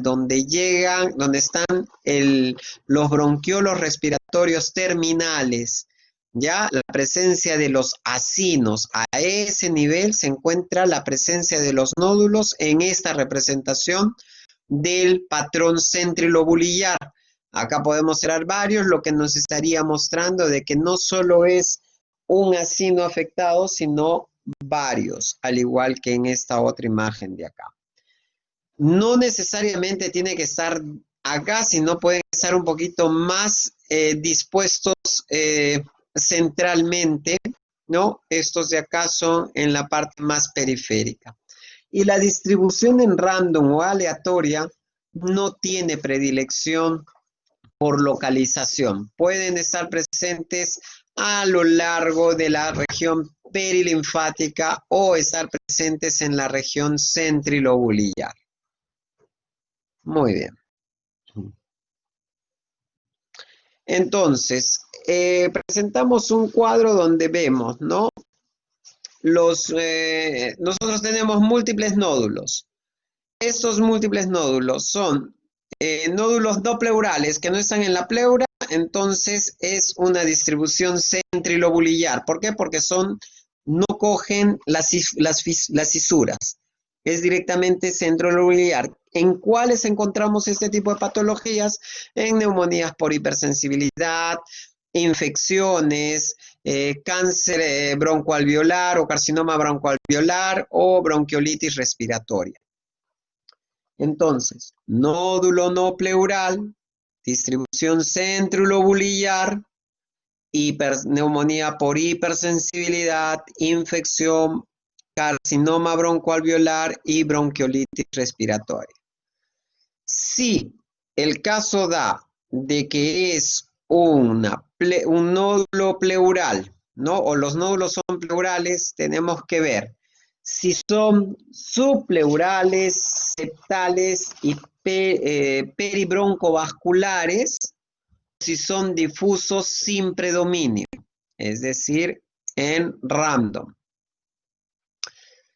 donde llegan, donde están los bronquiolos respiratorios terminales, ya la presencia de los acinos. A ese nivel se encuentra la presencia de los nódulos en esta representación del patrón centrilobulillar. Acá podemos cerrar varios, lo que nos estaría mostrando de que no solo es un acino afectado, sino varios, al igual que en esta otra imagen de acá. No necesariamente tiene que estar acá, sino pueden estar un poquito más dispuestos centralmente, ¿no? Estos de acá son en la parte más periférica. Y la distribución en random o aleatoria no tiene predilección por localización. Pueden estar presentes a lo largo de la región perilinfática o estar presentes en la región centrilobulillar. Muy bien. Entonces, presentamos un cuadro donde vemos, ¿no? Nosotros tenemos múltiples nódulos. Estos múltiples nódulos son nódulos no pleurales que no están en la pleura, entonces es una distribución centrilobulillar. ¿Por qué? Porque no cogen las fisuras. Es directamente centrilobulillar. ¿En cuáles encontramos este tipo de patologías? En neumonías por hipersensibilidad, infecciones, cáncer broncoalveolar o carcinoma broncoalveolar o bronquiolitis respiratoria. Entonces, nódulo no pleural, distribución centrilobulillar, neumonía por hipersensibilidad, infección, carcinoma broncoalveolar y bronquiolitis respiratoria. Si el caso da de que es un nódulo pleural, ¿no? O los nódulos son pleurales, tenemos que ver si son subpleurales, septales y peribroncovasculares, si son difusos sin predominio, es decir, en random.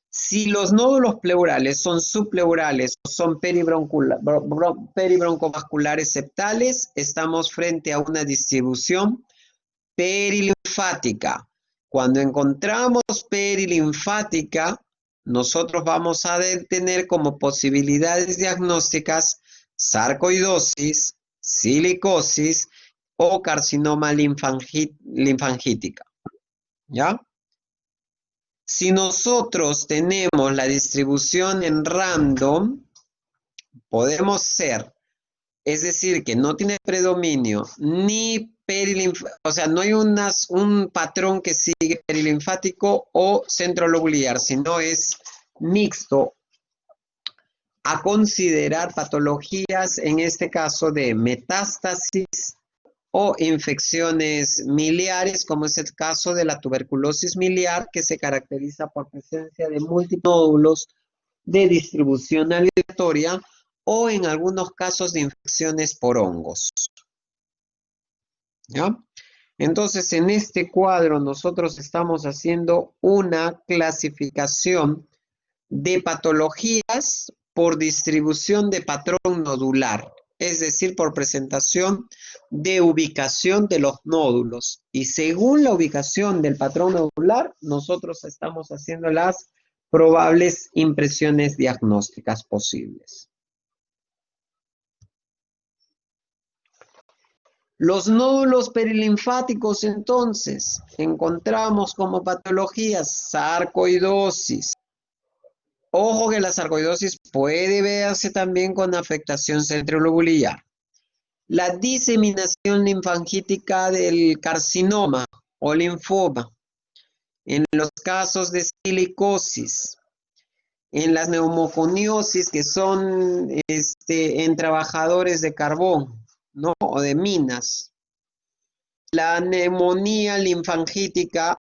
Si los nódulos pleurales son subpleurales o son peribroncovasculares septales, estamos frente a una distribución perilinfática. Cuando encontramos perilinfática, nosotros vamos a tener como posibilidades diagnósticas sarcoidosis, silicosis o carcinoma linfangítica. ¿Ya? Si nosotros tenemos la distribución en random, podemos ser, es decir, que no tiene predominio ni o sea, no hay un patrón que sigue perilinfático o centrolobulillar, sino es mixto, a considerar patologías, en este caso de metástasis o infecciones miliares, como es el caso de la tuberculosis miliar, que se caracteriza por presencia de múltiples nódulos de distribución aleatoria o en algunos casos de infecciones por hongos. ¿Ya? Entonces, en este cuadro nosotros estamos haciendo una clasificación de patologías por distribución de patrón nodular, es decir, por presentación de ubicación de los nódulos. Y según la ubicación del patrón nodular, nosotros estamos haciendo las probables impresiones diagnósticas posibles. Los nódulos perilinfáticos, entonces, encontramos como patologías sarcoidosis. Ojo que la sarcoidosis puede verse también con afectación centrilobulillar. La diseminación linfangítica del carcinoma o linfoma. En los casos de silicosis. En las neumoconiosis, que son en trabajadores de carbón, ¿no? O de minas. La neumonía linfangítica,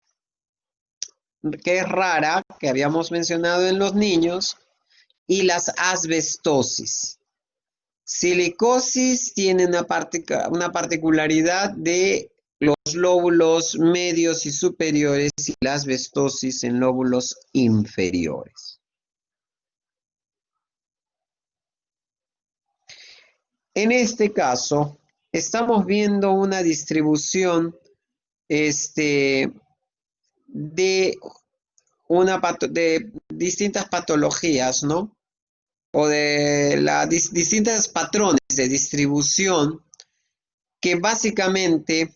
que es rara, que habíamos mencionado en los niños, y las asbestosis. Silicosis tiene una particularidad de los lóbulos medios y superiores y la asbestosis en lóbulos inferiores. En este caso, estamos viendo una distribución de distintas patologías, ¿no? O de distintos patrones de distribución que básicamente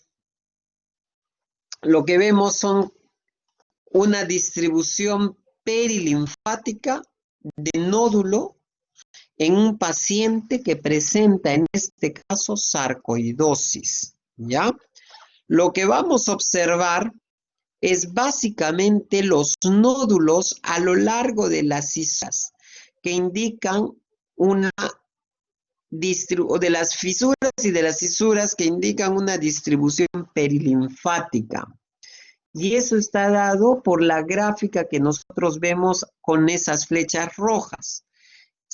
lo que vemos son una distribución perilinfática de nódulo en un paciente que presenta en este caso sarcoidosis, ¿ya? Lo que vamos a observar es básicamente los nódulos a lo largo de las fisuras que indican de las fisuras y de las fisuras que indican una distribución perilinfática. Y eso está dado por la gráfica que nosotros vemos con esas flechas rojas.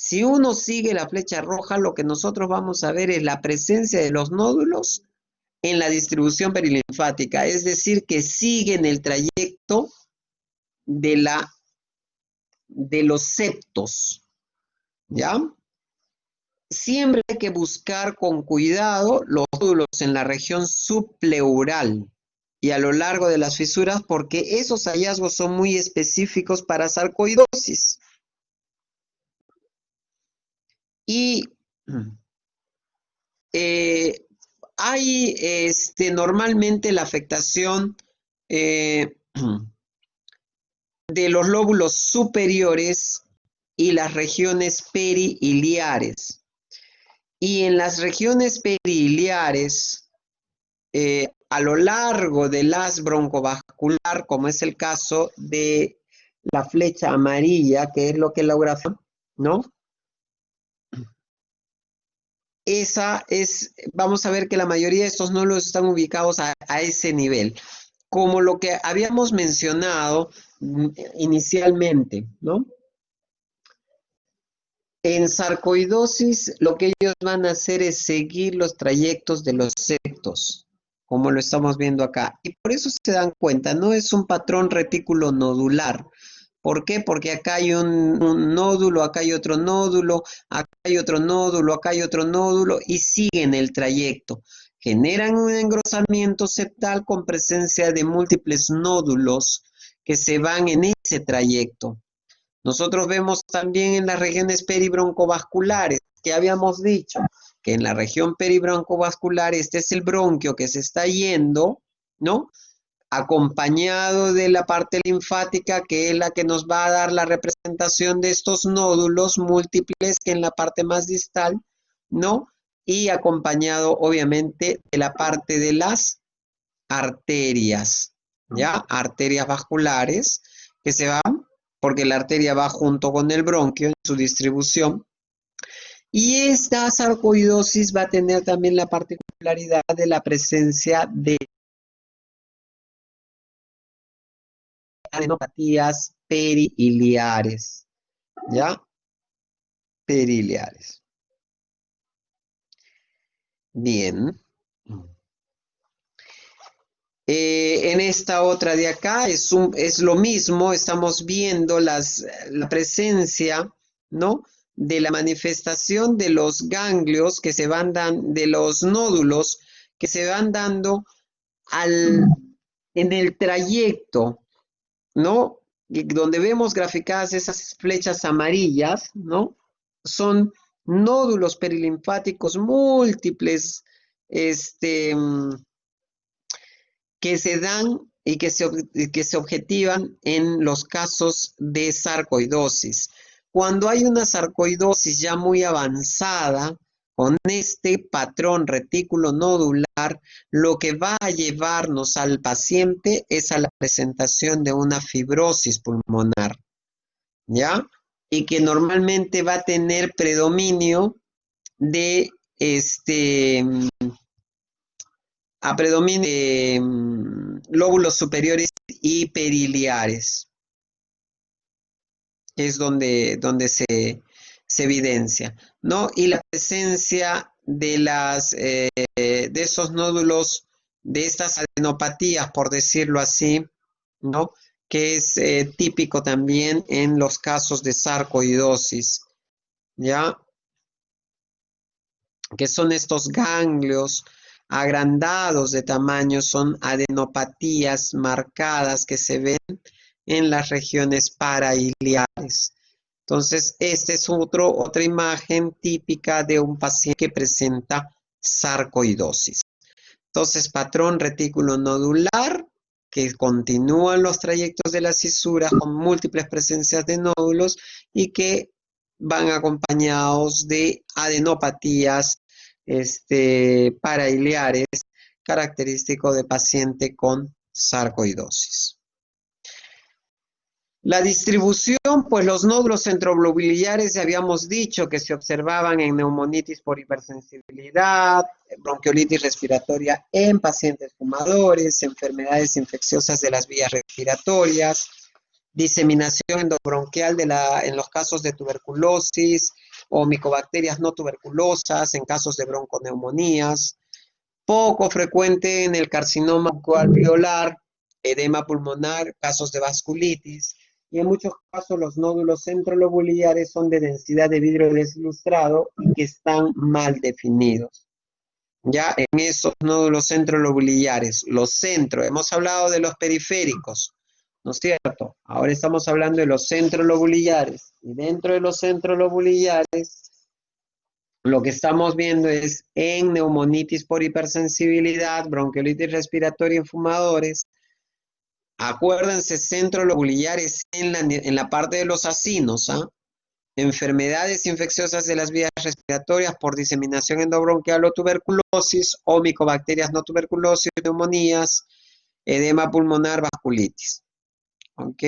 Si uno sigue la flecha roja, lo que nosotros vamos a ver es la presencia de los nódulos en la distribución perilinfática, es decir, que siguen el trayecto de los septos, ¿ya? Siempre hay que buscar con cuidado los nódulos en la región subpleural y a lo largo de las fisuras porque esos hallazgos son muy específicos para sarcoidosis. Y hay normalmente la afectación de los lóbulos superiores y las regiones perihiliares. Y en las regiones perihiliares, a lo largo del haz broncovascular, como es el caso de la flecha amarilla, que es lo que logra, ¿no? Esa es, vamos a ver que la mayoría de estos nódulos están ubicados a ese nivel, como lo que habíamos mencionado inicialmente, ¿no? En sarcoidosis, lo que ellos van a hacer es seguir los trayectos de los septos, como lo estamos viendo acá. Y por eso se dan cuenta, no es un patrón retículo nodular. ¿Por qué? Porque acá hay un nódulo, acá hay otro nódulo, acá hay otro nódulo, acá hay otro nódulo, y siguen el trayecto. Generan un engrosamiento septal con presencia de múltiples nódulos que se van en ese trayecto. Nosotros vemos también en las regiones peribroncovasculares, que habíamos dicho que en la región peribroncovascular este es el bronquio que se está yendo, ¿no? Acompañado de la parte linfática, que es la que nos va a dar la representación de estos nódulos múltiples que en la parte más distal, ¿no? Y acompañado, obviamente, de la parte de las arterias, ¿ya? Arterias vasculares que se van, porque la arteria va junto con el bronquio en su distribución. Y esta sarcoidosis va a tener también la particularidad de la presencia de adenopatías perihiliares, ¿ya? Perihiliares. Bien. En esta otra de acá es lo mismo, estamos viendo la presencia, ¿no? De la manifestación de los ganglios que se van dando, de los nódulos que se van dando en el trayecto, ¿no? Donde vemos graficadas esas flechas amarillas, ¿no? Son nódulos perilinfáticos múltiples, que se dan y que se objetivan en los casos de sarcoidosis. Cuando hay una sarcoidosis ya muy avanzada, con este patrón retículo nodular, lo que va a llevarnos al paciente es a la presentación de una fibrosis pulmonar, ¿ya? Y que normalmente va a tener predominio de a predominio de lóbulos superiores y periliares, que es donde se evidencia, ¿no? Y la presencia de esos nódulos, de estas adenopatías, por decirlo así, ¿no? Que es típico también en los casos de sarcoidosis, ¿ya? Que son estos ganglios agrandados de tamaño, son adenopatías marcadas que se ven en las regiones parailiares. Entonces, esta es otra imagen típica de un paciente que presenta sarcoidosis. Entonces, patrón retículo nodular, que continúan los trayectos de las fisuras con múltiples presencias de nódulos y que van acompañados de adenopatías parailiares, característico de paciente con sarcoidosis. La distribución, pues los nódulos centroglobuliares ya habíamos dicho que se observaban en neumonitis por hipersensibilidad, bronquiolitis respiratoria en pacientes fumadores, enfermedades infecciosas de las vías respiratorias, diseminación endobronquial en los casos de tuberculosis o micobacterias no tuberculosas en casos de bronconeumonías, poco frecuente en el carcinoma alveolar, edema pulmonar, casos de vasculitis, y en muchos casos los nódulos centrolobulares son de densidad de vidrio deslustrado y que están mal definidos. Ya en esos nódulos centrolobulares, los centros, hemos hablado de los periféricos, ¿no es cierto? Ahora estamos hablando de los centrolobulares, y dentro de los centrolobulares, lo que estamos viendo es en neumonitis por hipersensibilidad, bronquiolitis respiratoria en fumadores. Acuérdense, centrolobulares en la parte de los acinos, ¿ah? Enfermedades infecciosas de las vías respiratorias por diseminación endobronquial o tuberculosis, o micobacterias no tuberculosis, neumonías, edema pulmonar, vasculitis. ¿Ok?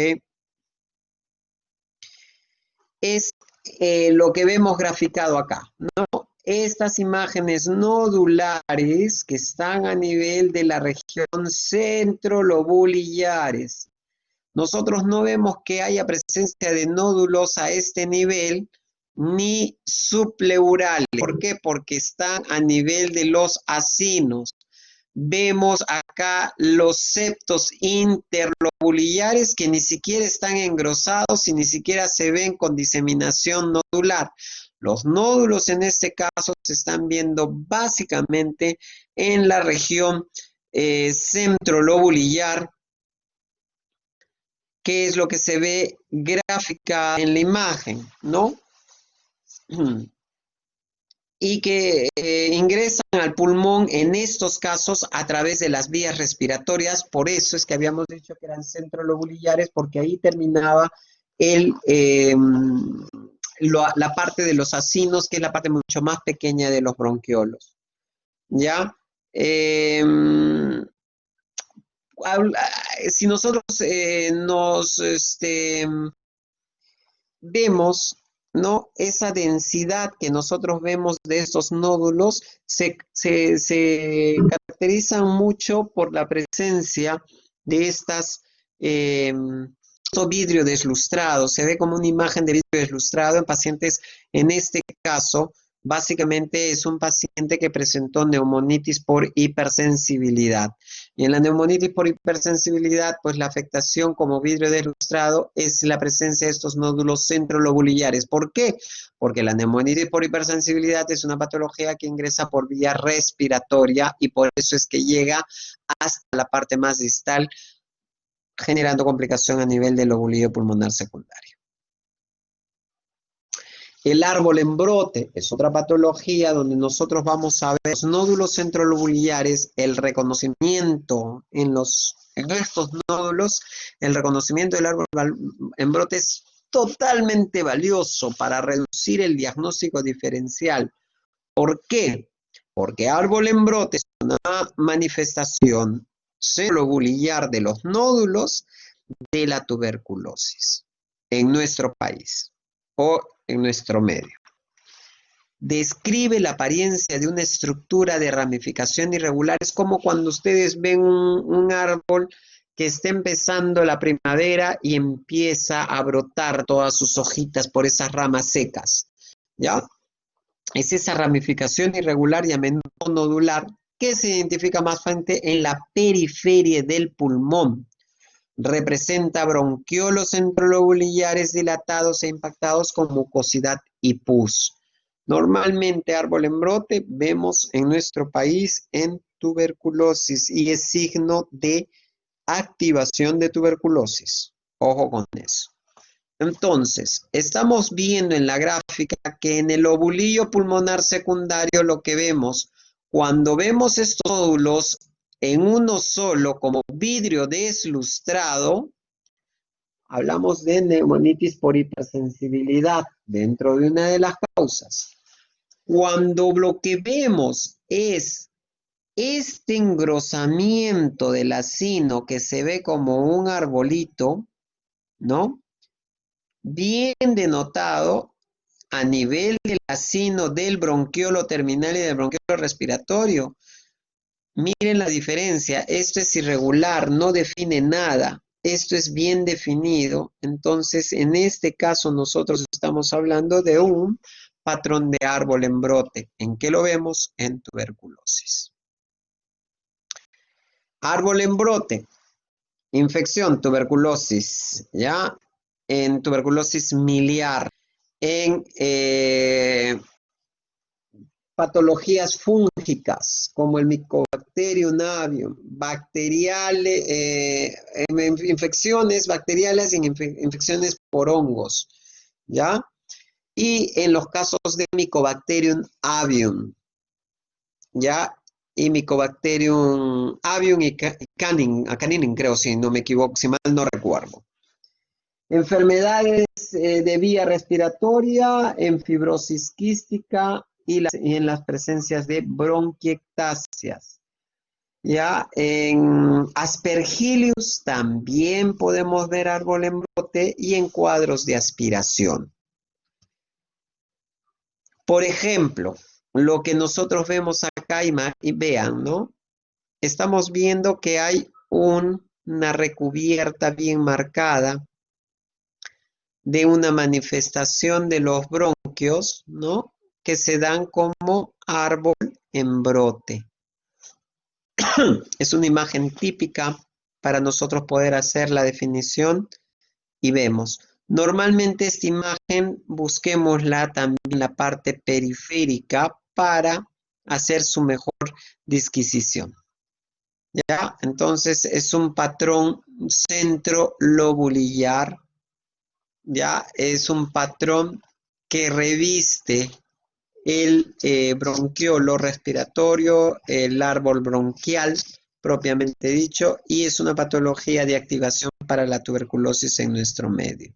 Es lo que vemos graficado acá, ¿no? Estas imágenes nodulares que están a nivel de la región centrolobulares. Nosotros no vemos que haya presencia de nódulos a este nivel ni subpleurales. ¿Por qué? Porque están a nivel de los acinos. Vemos acá los septos interlobulares que ni siquiera están engrosados y ni siquiera se ven con diseminación nodular. Los nódulos en este caso se están viendo básicamente en la región centrolobular, que es lo que se ve gráfica en la imagen, ¿no? Y que ingresan al pulmón en estos casos a través de las vías respiratorias. Por eso es que habíamos dicho que eran centrolobulares, porque ahí terminaba la parte de los acinos, que es la parte mucho más pequeña de los bronquiolos. ¿Ya? Si nosotros vemos, ¿no? Esa densidad que nosotros vemos de estos nódulos se caracterizan mucho por la presencia de estos vidrio deslustrado. Se ve como una imagen de vidrio deslustrado en pacientes, en este caso, básicamente es un paciente que presentó neumonitis por hipersensibilidad. Y en la neumonitis por hipersensibilidad, pues la afectación como vidrio deslustrado es la presencia de estos nódulos centrolobulares. ¿Por qué? Porque la neumonitis por hipersensibilidad es una patología que ingresa por vía respiratoria y por eso es que llega hasta la parte más distal, generando complicación a nivel del lobulillo pulmonar secundario. El árbol en brote es otra patología donde nosotros vamos a ver los nódulos centrolobulares, el reconocimiento en estos nódulos, el reconocimiento del árbol en brote es totalmente valioso para reducir el diagnóstico diferencial. ¿Por qué? Porque árbol en brote es una manifestación centrolobular de los nódulos de la tuberculosis en nuestro país o en nuestro medio. Describe la apariencia de una estructura de ramificación irregular. Es como cuando ustedes ven un árbol que está empezando la primavera y empieza a brotar todas sus hojitas por esas ramas secas, ¿ya? Es esa ramificación irregular y a menudo nodular que se identifica más fuerte en la periferia del pulmón. Representa bronquiolos centrolobulares dilatados e impactados con mucosidad y pus. Normalmente árbol en brote vemos en nuestro país en tuberculosis y es signo de activación de tuberculosis. Ojo con eso. Entonces, estamos viendo en la gráfica que en el lobulillo pulmonar secundario lo que vemos, cuando vemos estos nódulos en uno solo como vidrio deslustrado, hablamos de neumonitis por hipersensibilidad dentro de una de las causas. Cuando lo que vemos es este engrosamiento del acino que se ve como un arbolito, ¿no? Bien denotado a nivel del acino del bronquiolo terminal y del bronquiolo respiratorio. Miren la diferencia, esto es irregular, no define nada. esto es bien definido. Entonces, en este caso, nosotros estamos hablando de un patrón de árbol en brote. ¿En qué lo vemos? En tuberculosis. Árbol en brote, infección, tuberculosis, ¿ya? En tuberculosis miliar, en patologías fúngicas, como el Mycobacterium avium, bacteriales, infecciones bacteriales y infecciones por hongos, ¿ya? Y en los casos de Mycobacterium avium, ¿ya? Y Mycobacterium avium y caninin, creo, si no me equivoco, si mal no recuerdo. Enfermedades de vía respiratoria, en fibrosis quística y en las presencias de bronquiectasias. Ya en Aspergillus también podemos ver árbol en brote y en cuadros de aspiración. Por ejemplo, lo que nosotros vemos acá y vean, ¿no? Estamos viendo que hay una recubierta bien marcada de una manifestación de los bronquios, ¿no? Que se dan como árbol en brote. Es una imagen típica para nosotros poder hacer la definición y vemos. Normalmente esta imagen busquémosla también en la parte periférica para hacer su mejor disquisición. ¿Ya? Entonces es un patrón centro-lobulillar. Ya es un patrón que reviste el bronquiolo respiratorio, el árbol bronquial propiamente dicho, y es una patología de activación para la tuberculosis en nuestro medio.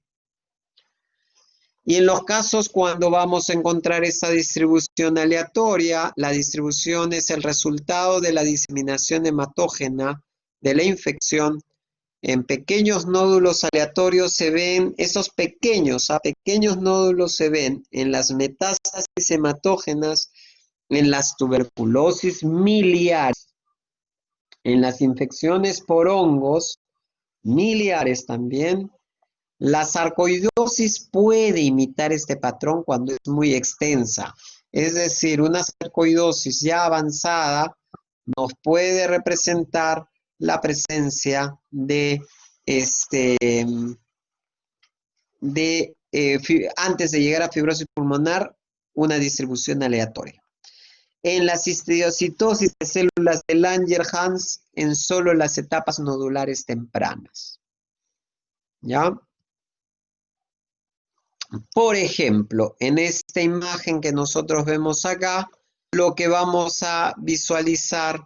Y en los casos cuando vamos a encontrar esta distribución aleatoria, la distribución es el resultado de la diseminación hematógena de la infección. En pequeños nódulos aleatorios se ven, esos pequeños nódulos se ven en las metástasis hematógenas, en las tuberculosis miliares, en las infecciones por hongos miliares también. La sarcoidosis puede imitar este patrón cuando es muy extensa. Es decir, una sarcoidosis ya avanzada nos puede representar la presencia de antes de llegar a fibrosis pulmonar, una distribución aleatoria. En la cistiocitosis de células de Langerhans, en solo las etapas nodulares tempranas. ¿Ya? Por ejemplo, en esta imagen que nosotros vemos acá, lo que vamos a visualizar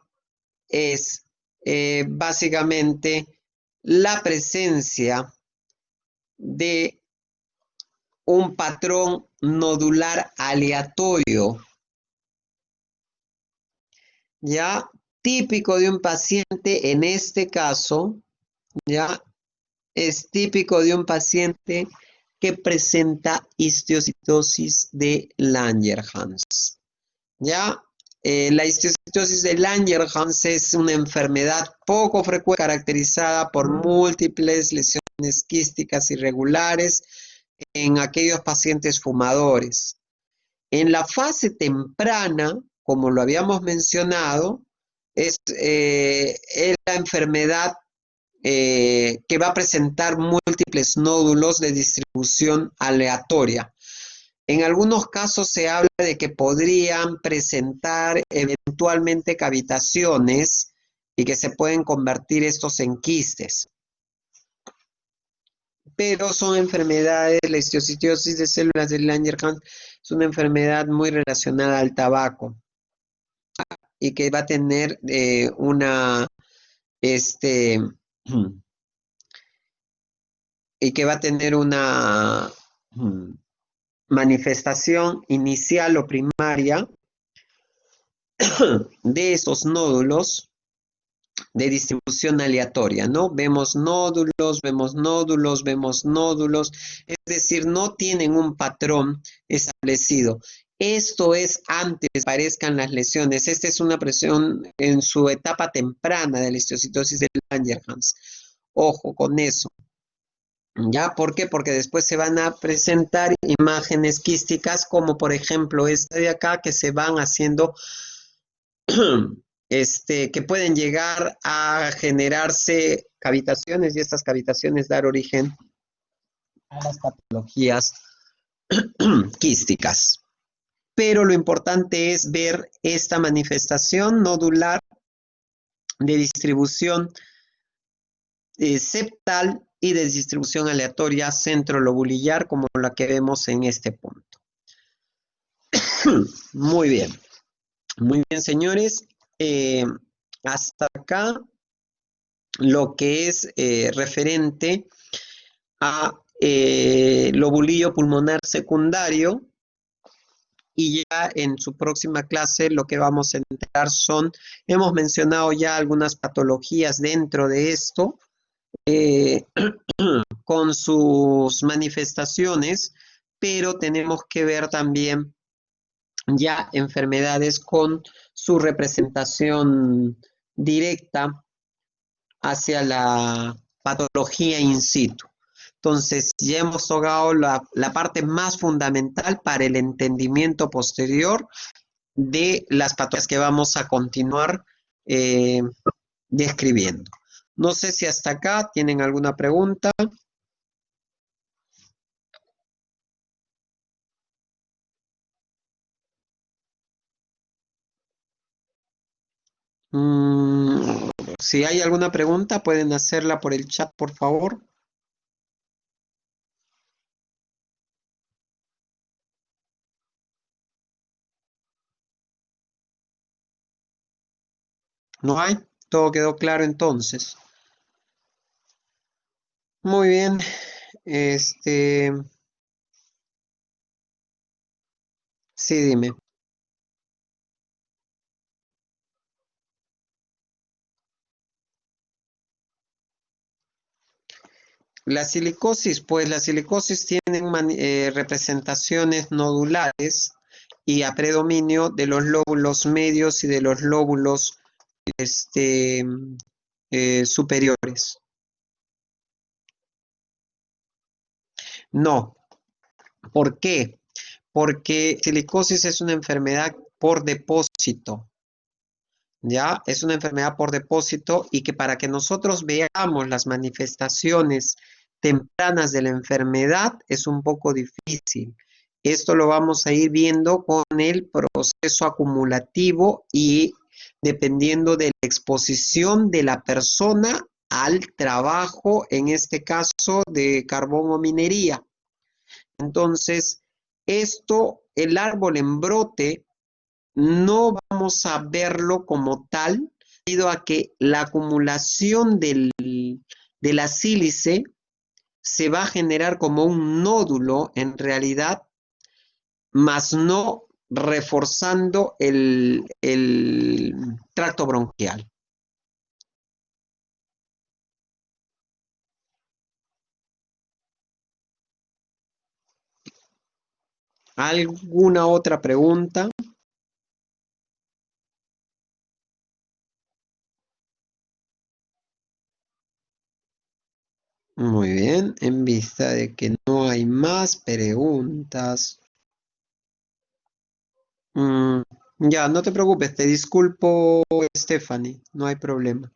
es básicamente la presencia de un patrón nodular aleatorio, ya típico de un paciente, en este caso, ya es típico de un paciente que presenta histiocytosis de Langerhans. Ya la histiocytosis de Langerhans es una enfermedad poco frecuente caracterizada por múltiples lesiones quísticas irregulares en aquellos pacientes fumadores. En la fase temprana, como lo habíamos mencionado, es la enfermedad que va a presentar múltiples nódulos de distribución aleatoria. En algunos casos se habla de que podrían presentar eventualmente cavitaciones y que se pueden convertir estos en quistes. Pero son enfermedades, la histiocytosis de células de Langerhans es una enfermedad muy relacionada al tabaco y que va a tener una manifestación inicial o primaria de esos nódulos de distribución aleatoria, ¿no? Vemos nódulos, vemos nódulos, vemos nódulos, es decir, no tienen un patrón establecido. Esto es antes que aparezcan las lesiones. Esta es una presión en su etapa temprana de la histiocytosis de Langerhans. Ojo con eso. ¿Ya? ¿Por qué? Porque después se van a presentar imágenes quísticas como por ejemplo esta de acá que se van haciendo, que pueden llegar a generarse cavitaciones y estas cavitaciones dar origen a las patologías quísticas. Pero lo importante es ver esta manifestación nodular de distribución septal y de distribución aleatoria centrolobulillar como la que vemos en este punto. Muy bien señores. Hasta acá lo que es referente a lobulillo pulmonar secundario, y ya en su próxima clase lo que vamos a entrar son, hemos mencionado ya algunas patologías dentro de esto, con sus manifestaciones, pero tenemos que ver también ya enfermedades con su representación directa hacia la patología in situ. Entonces, ya hemos tocado la parte más fundamental para el entendimiento posterior de las patologías que vamos a continuar describiendo. No sé si hasta acá tienen alguna pregunta. Si hay alguna pregunta, pueden hacerla por el chat, por favor. ¿No hay? Todo quedó claro entonces. Muy bien. Sí, dime. La silicosis, pues la silicosis tiene representaciones nodulares y a predominio de los lóbulos medios y de los lóbulos superiores. No. ¿Por qué? Porque silicosis es una enfermedad por depósito. ¿Ya? Es una enfermedad por depósito y que para que nosotros veamos las manifestaciones tempranas de la enfermedad es un poco difícil. Esto lo vamos a ir viendo con el proceso acumulativo y dependiendo de la exposición de la persona al trabajo, en este caso de carbón o minería. Entonces, el árbol en brote, no vamos a verlo como tal, debido a que la acumulación de la sílice se va a generar como un nódulo en realidad, más no reforzando el tracto bronquial. ¿Alguna otra pregunta? Muy bien, en vista de que no hay más preguntas. Ya, no te preocupes, te disculpo, Stephanie, no hay problema.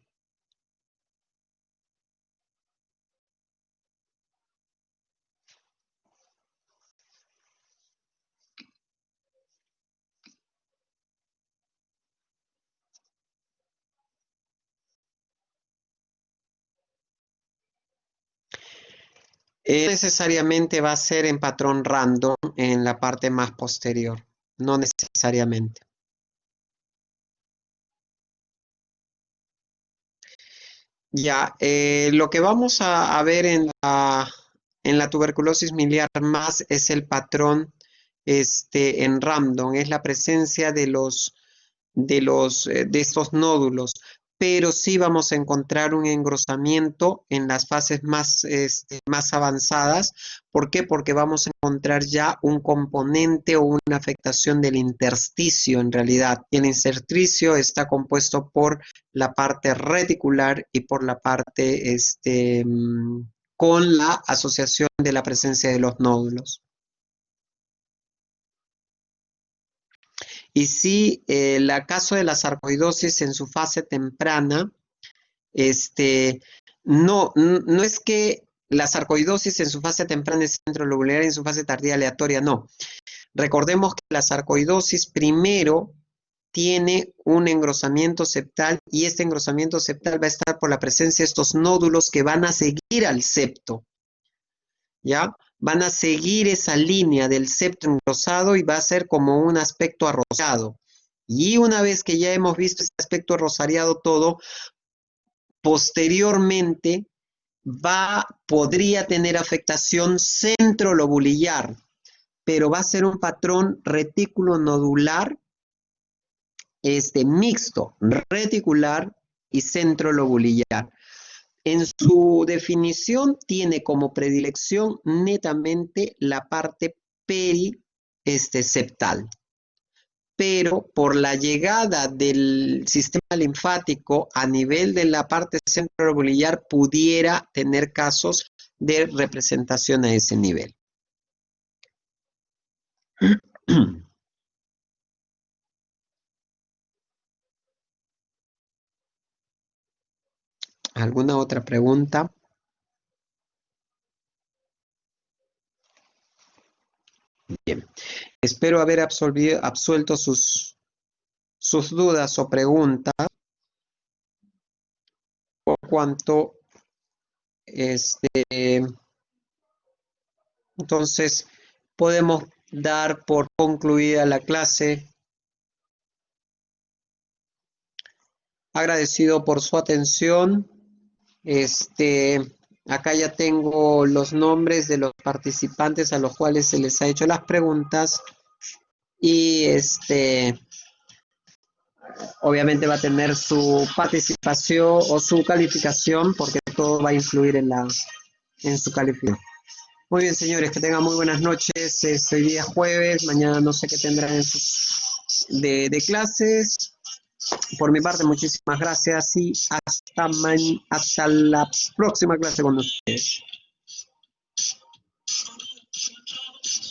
Necesariamente va a ser en patrón random en la parte más posterior, no necesariamente. Ya, lo que vamos a ver en la tuberculosis miliar más es el patrón en random, es la presencia de estos nódulos. pero sí vamos a encontrar un engrosamiento en las fases más avanzadas. ¿Por qué? Porque vamos a encontrar ya un componente o una afectación del intersticio en realidad. Y el intersticio está compuesto por la parte reticular y por la parte con la asociación de la presencia de los nódulos. Y sí, el caso de la sarcoidosis en su fase temprana, no es que la sarcoidosis en su fase temprana es centrolobular y en su fase tardía aleatoria, no. Recordemos que la sarcoidosis primero tiene un engrosamiento septal y este engrosamiento septal va a estar por la presencia de estos nódulos que van a seguir al septo, ¿ya? Van a seguir esa línea del septo engrosado y va a ser como un aspecto arrosado. Y una vez que ya hemos visto ese aspecto arrosariado todo, posteriormente podría tener afectación centrolobulillar, pero va a ser un patrón retículo nodular mixto, reticular y centrolobulillar. En su definición tiene como predilección netamente la parte septal, pero por la llegada del sistema linfático a nivel de la parte centrolobulillar pudiera tener casos de representación a ese nivel. ¿Alguna otra pregunta? Bien. Espero haber absuelto sus dudas o preguntas por cuanto entonces podemos dar por concluida la clase. Agradecido por su atención. Acá ya tengo los nombres de los participantes a los cuales se les ha hecho las preguntas y obviamente va a tener su participación o su calificación porque todo va a influir en su calificación. Muy bien, señores, que tengan muy buenas noches. Hoy día jueves, mañana no sé qué tendrán de clases. Por mi parte, muchísimas gracias y hasta la próxima clase con ustedes.